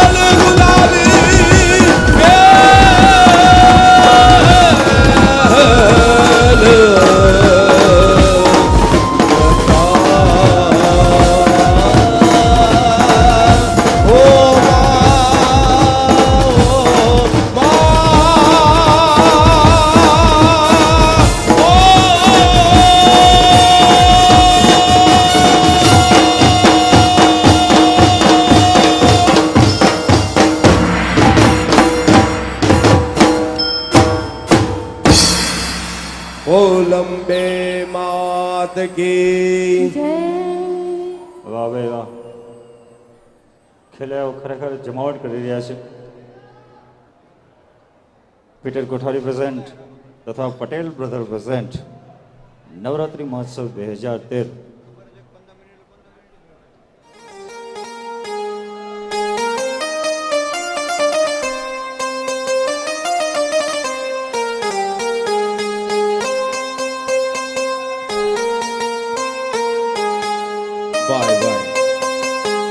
[SPEAKER 2] લંબે માત કી
[SPEAKER 1] વાહ ભાઈ વાહ ખેલાડીઓ ખરેખર જમાવટ કરી રહ્યા છે પીટર કોઠારી પ્રેઝન્ટ તથા પટેલ બ્રધર પ્રેઝન્ટ નવરાત્રિ મહોત્સવ 2013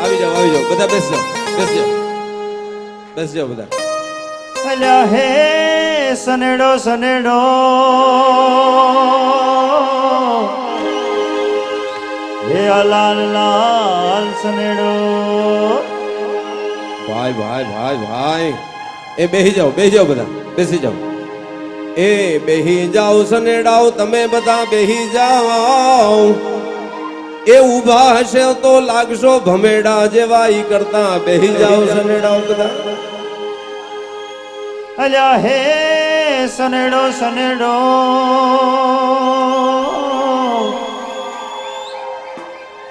[SPEAKER 2] આવી જાઓ બધા બેસજો બધા
[SPEAKER 1] અલ્યા હે સનેડો સનેડો હે લાલ લાલ સનેડો
[SPEAKER 2] ભાઈ એ બેહી જાઓ બધા બેસી જાઓ એ બેહી જાઓ સનેડાઓ તમે બધા બેહી જાઓ એ ઉભા હશે તો લાગશો ભમેડા જેવા ઈ કરતા બેહી જાઓ સનેડાઓ બધા
[SPEAKER 1] અલ્યા હે સનેડો સનેડો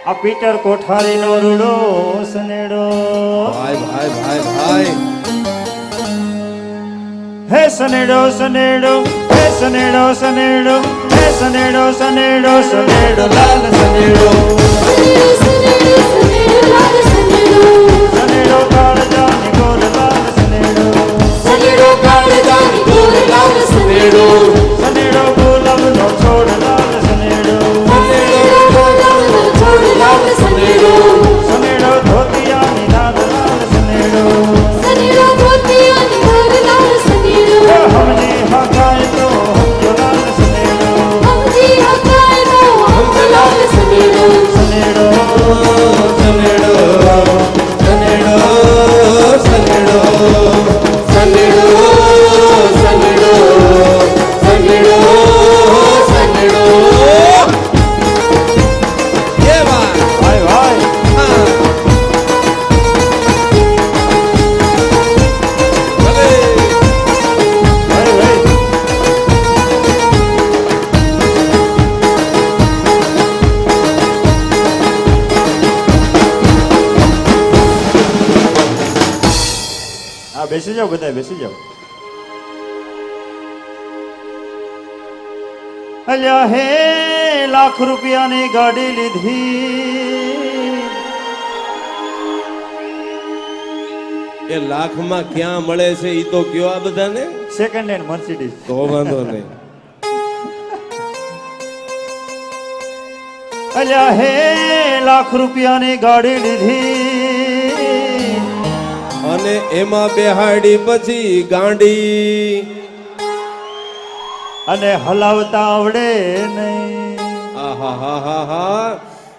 [SPEAKER 1] આ પીટર કોઠારી નો રૂડો સનેડો
[SPEAKER 2] ભાઈ
[SPEAKER 1] હે સનેડો સનેડો હે સનેડો સનેડો હે સનેડો સનેડો સનેડો લાલ સનેડો સનેડો કાળજાની ગોર લાલ સનેડો સનેડો ગુલાબનો છોડ લાલ સનેડો સનેડો ધોતિયાની નાદ લાલ સનેડો હમજી હકાય તો હમજો લાલ સનેડો સનેડો સનેડો બેસી જાઓ બધા બેસી જાઓ અલ્યા હે લાખ રૂપિયાની ગાડી લીધી
[SPEAKER 2] એ લાખમાં ક્યાં મળે છે ઈ તો કયો આ બધાને
[SPEAKER 1] સેકન્ડ હેન્ડ મર્સિડીઝ
[SPEAKER 2] તો વાંધો નહીં
[SPEAKER 1] અલ્યા હે લાખ રૂપિયાની ગાડી લીધી
[SPEAKER 2] અને એમાં બેહાડી પછી ગાંડી
[SPEAKER 1] અને હલાવતા આવડે નહીં
[SPEAKER 2] આહા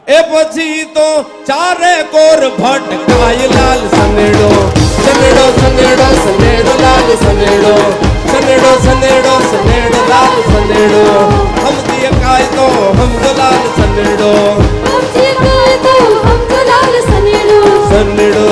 [SPEAKER 2] એ પછી તો ચારે કોર ભટકાય લાલ સનેડો સનેડો સનેડો સનેડો લાલ સનેડો સનેડો સનેડો સનેડો લાલ સનેડો હમજી કાય તો હમજો લાલ સનેડો સનેડો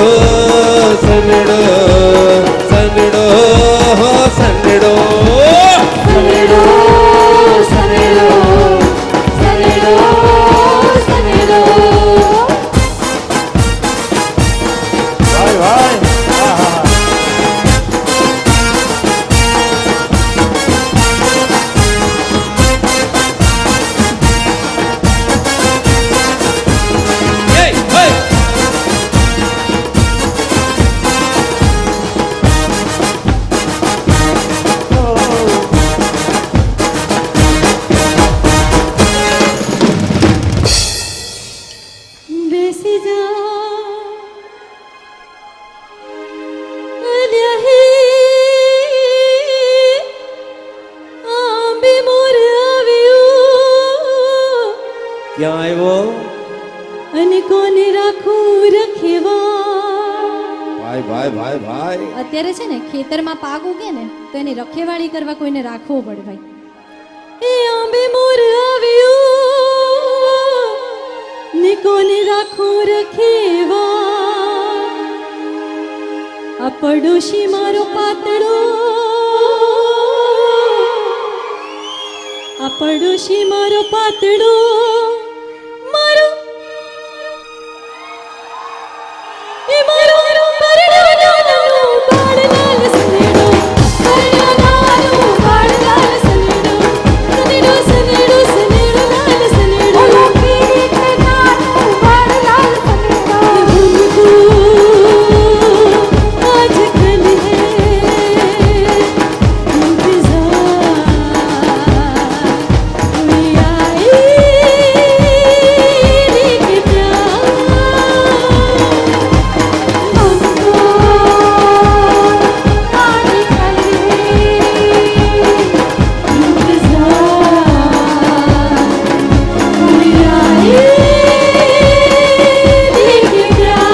[SPEAKER 1] ક્યાં આવ્યો?
[SPEAKER 3] અને કોને રાખું રખેવા.
[SPEAKER 2] ભાઈ ભાઈ ભાઈ ભાઈ
[SPEAKER 3] અત્યારે છે ને ખેતરમાં પાક ઉગે ને તો એની રખેવાળી કરવા કોઈને રાખવો પડે ભાઈ. એ આંબે મોર આવ્યો ને કોને રાખું રખેવા. આ પડોશી મારો પાતળો, આ પડોશી મારો પાતળો, મારો એ મારો પરણાનો બાળલાલ સનેડો, પરણાનો બાળલાલ સનેડો, સનેડો સનેડો સનેડો લાલ સનેડો, ઓલો પીરી કે નાનો બાળલાલ સનેડો. हमको आजकल है इंतजार, कोई आए लेके प्यार. हमको आजकल है इंतजार, कोई आए लेके प्यार.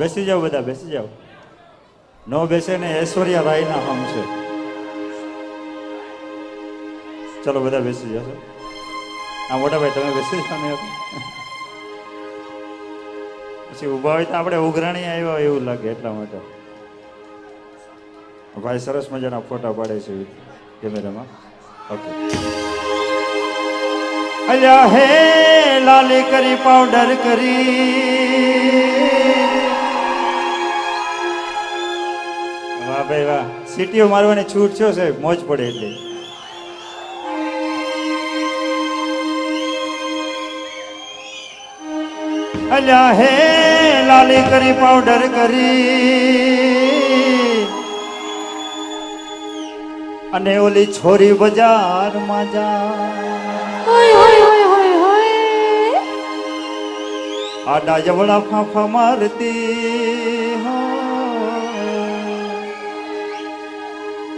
[SPEAKER 1] બેસી જાઓ બધા, બેસી જાઓ. નો બેસે ને ઐશ્વર્યા રાયના હમ છે. ચલો બધા બેસી જાઓ. આ મોટા ભાઈ તમે બેસી જાઓ ને. પછી ઊભા હોય તો આપણે ઉઘરાણી આવ્યા હોય એવું લાગે એટલા માટે. ભાઈ સરસ મજાના ફોટા પાડે છે કેમેરામાં. ઓકે. અલ્યા હે લાલી કરી પાવડર કરી, વાહ ભાઈ વાહ. સીટીઓ મારવાની છૂટ છો સાહેબ, મોજ પડે એટલે. અલ્યા હે લાલી કરી પાવડર કરી, અને ઓલી છોરી બજારમાં જા, આડા જવડા ફાંફા મારતી,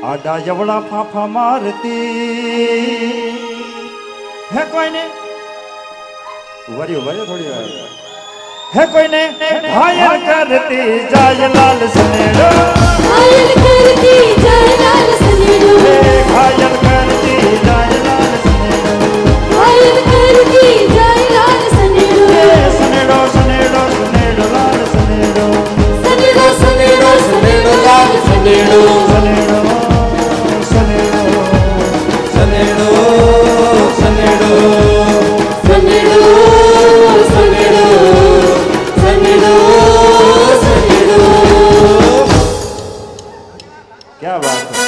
[SPEAKER 1] આડા જવડા ફાંફા મારતી. હે કોઈને વર્યો થોડી વાર. હે કોઈને ઘાયલ કરતી જાય લાલ સનેડો,
[SPEAKER 3] ઘાયલ કરતી જાય લાલ સનેડો,
[SPEAKER 1] ઘાયલ કરતી જાય લાલ સનેડો,
[SPEAKER 3] ઘાયલ કરતી જાય લાલ સનેડો,
[SPEAKER 1] સનેડો સનેડો સનેડો લાલ સનેડો,
[SPEAKER 3] સનેડો સનેડો સનેડો લાલ સનેડો,
[SPEAKER 1] સનેડો સનેડો
[SPEAKER 2] સનેડો સનેડો
[SPEAKER 3] સનેડો સનેડો સનેડો સનેડો.
[SPEAKER 1] ક્યા વાત હે.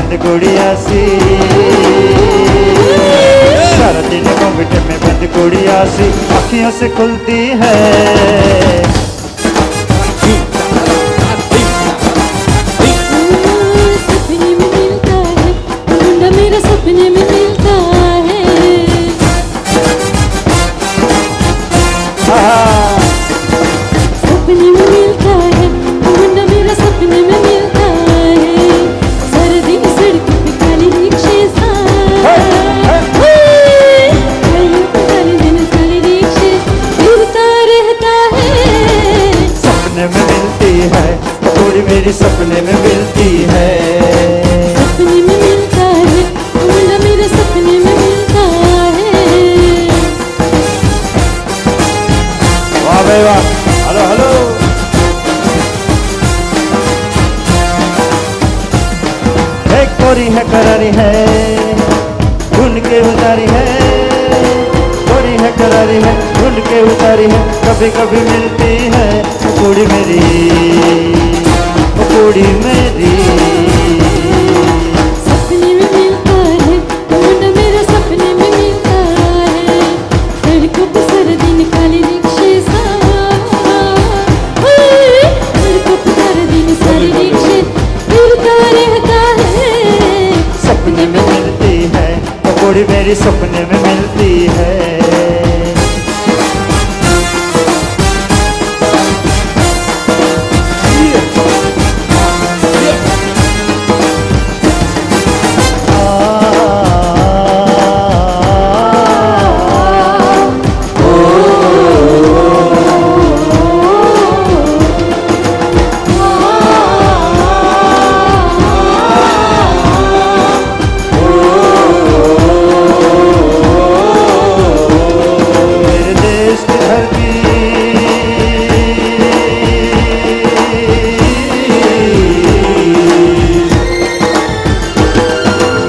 [SPEAKER 1] बंद गुड़िया सी, सारा दिन घूंघट में बंद गुड़िया सी, अखियों से खुलती है।
[SPEAKER 3] सपने में मिलता है मुंडा मेरा, सपने में मिलता है। सपने में मिलता है मुंडा मेरा, सपने में मिलता है। सारा दिन सड़क पे काली रिक्शे सा, सारे दिन काली रिक्शे फिरता रहता है।
[SPEAKER 1] सपने में मिलती है थोड़ी मेरी, सपने में मिलती है।
[SPEAKER 3] सपने में मिलता है मुंडा मेरे, सपने में मिलता है।
[SPEAKER 1] वाह भाई वाह, हेलो हेलो। एक कोरी है करारी है, ढूंढ के उतारी है, कोरी है करारी है, ढूंढ के उतारी है, कभी कभी मिलती है कुड़ी मेरी, कुड़ी मेरी।
[SPEAKER 3] सपने में मिलता है मुंडा मेरा, सपने में मिलता है। सड़कों पे सारा दिन काली रिक्शे सा, सड़कों पे सारा दिन सारी रिक्शे फिरता रहता है।
[SPEAKER 1] सपने में मिलती है कुड़ी मेरी, सपने में मिलती है। मेरे देश की धरती,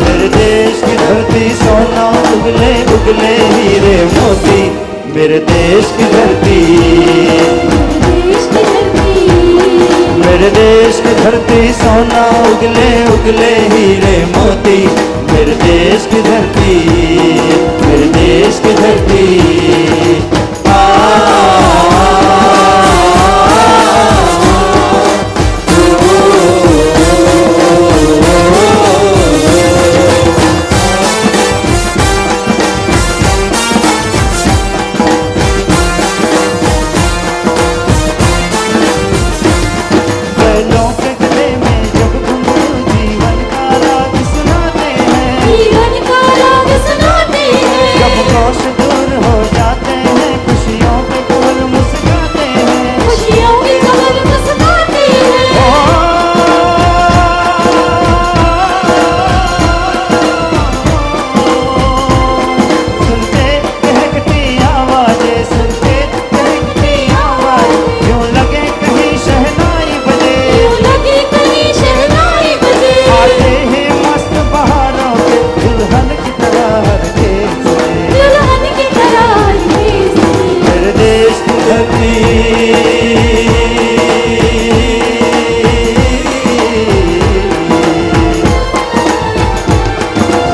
[SPEAKER 1] मेरे देश की धरती, सोना उगले उगले हीरे मोती, मेरे देश की धरती,
[SPEAKER 3] देश की धरती,
[SPEAKER 1] मेरे देश की धरती, सोना उगले उगले हीरे मोती, मेरे देश की धरती, मेरे देश की धरती। बैलों के गले में जब घुंघरू जीवन का राग सुनाते हैं,
[SPEAKER 3] जीवन का राग सुनाते हैं।
[SPEAKER 1] जब कोश दूर हो जाते हैं, खुशियों के कोल मुस्काते हैं।
[SPEAKER 3] खुशियों के कमल मुस्काते हैं।
[SPEAKER 1] सुनते महकती आवाजें, सुनते महकती आवाज, यूं लगे कहीं शहनाई बजे,
[SPEAKER 3] यूं लगे कहीं शहनाई बजे।
[SPEAKER 1] आते हैं मस्त बहारों के दुल्हन की तरह हर खेत में।
[SPEAKER 3] दुल्हन की तरह ही
[SPEAKER 1] मेरे देश की धरती,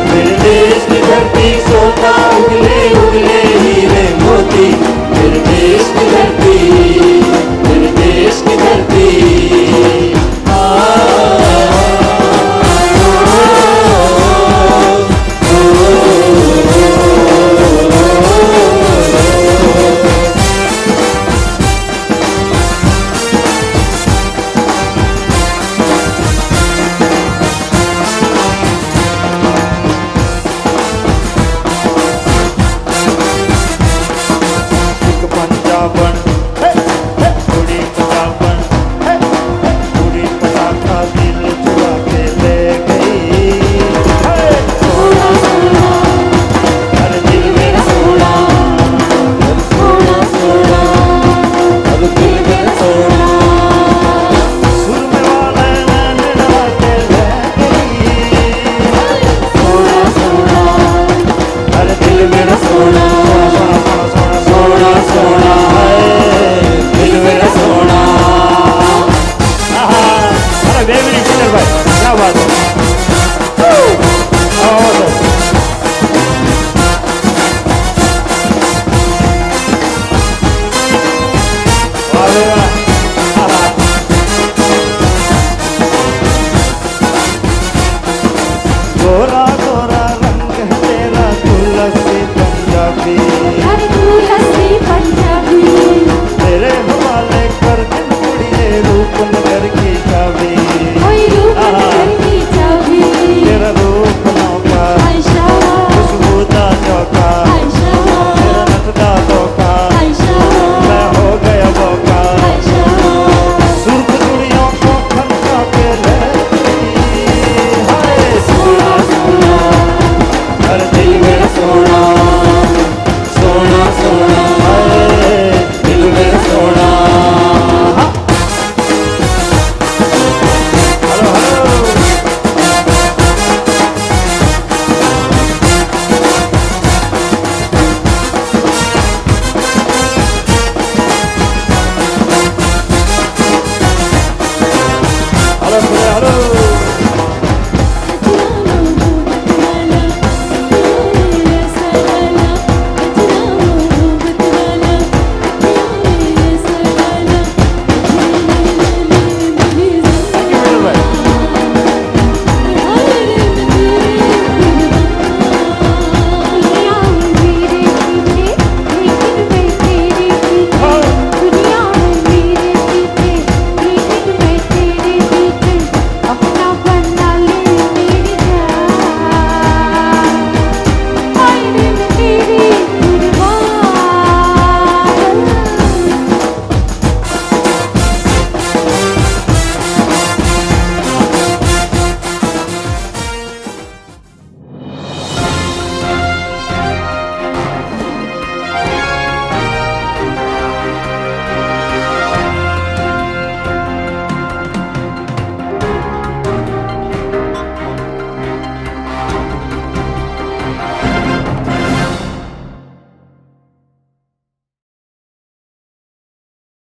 [SPEAKER 1] मेरे देश की धरती, सोना उगले उगले हीरे मोती, मेरे देश की धरती, मेरे देश की धरती। चाबी
[SPEAKER 3] अरे तू असली पंजाबी
[SPEAKER 1] तेरे हवाले कर दिन कुड़िए रूपनगर की चाबी
[SPEAKER 3] ओए रूपनगर की चाबी
[SPEAKER 1] तेरा रूप नौका
[SPEAKER 3] आयशा
[SPEAKER 1] खुशबूदा चौका
[SPEAKER 3] आयशा
[SPEAKER 1] तेरा नखदा धोखा
[SPEAKER 3] आयशा
[SPEAKER 1] मैं हो गया मौका
[SPEAKER 3] आयशा
[SPEAKER 1] सुर्ख चूड़ियों को खनका के ले हाय सोना सोना हर दिल मेरा सोना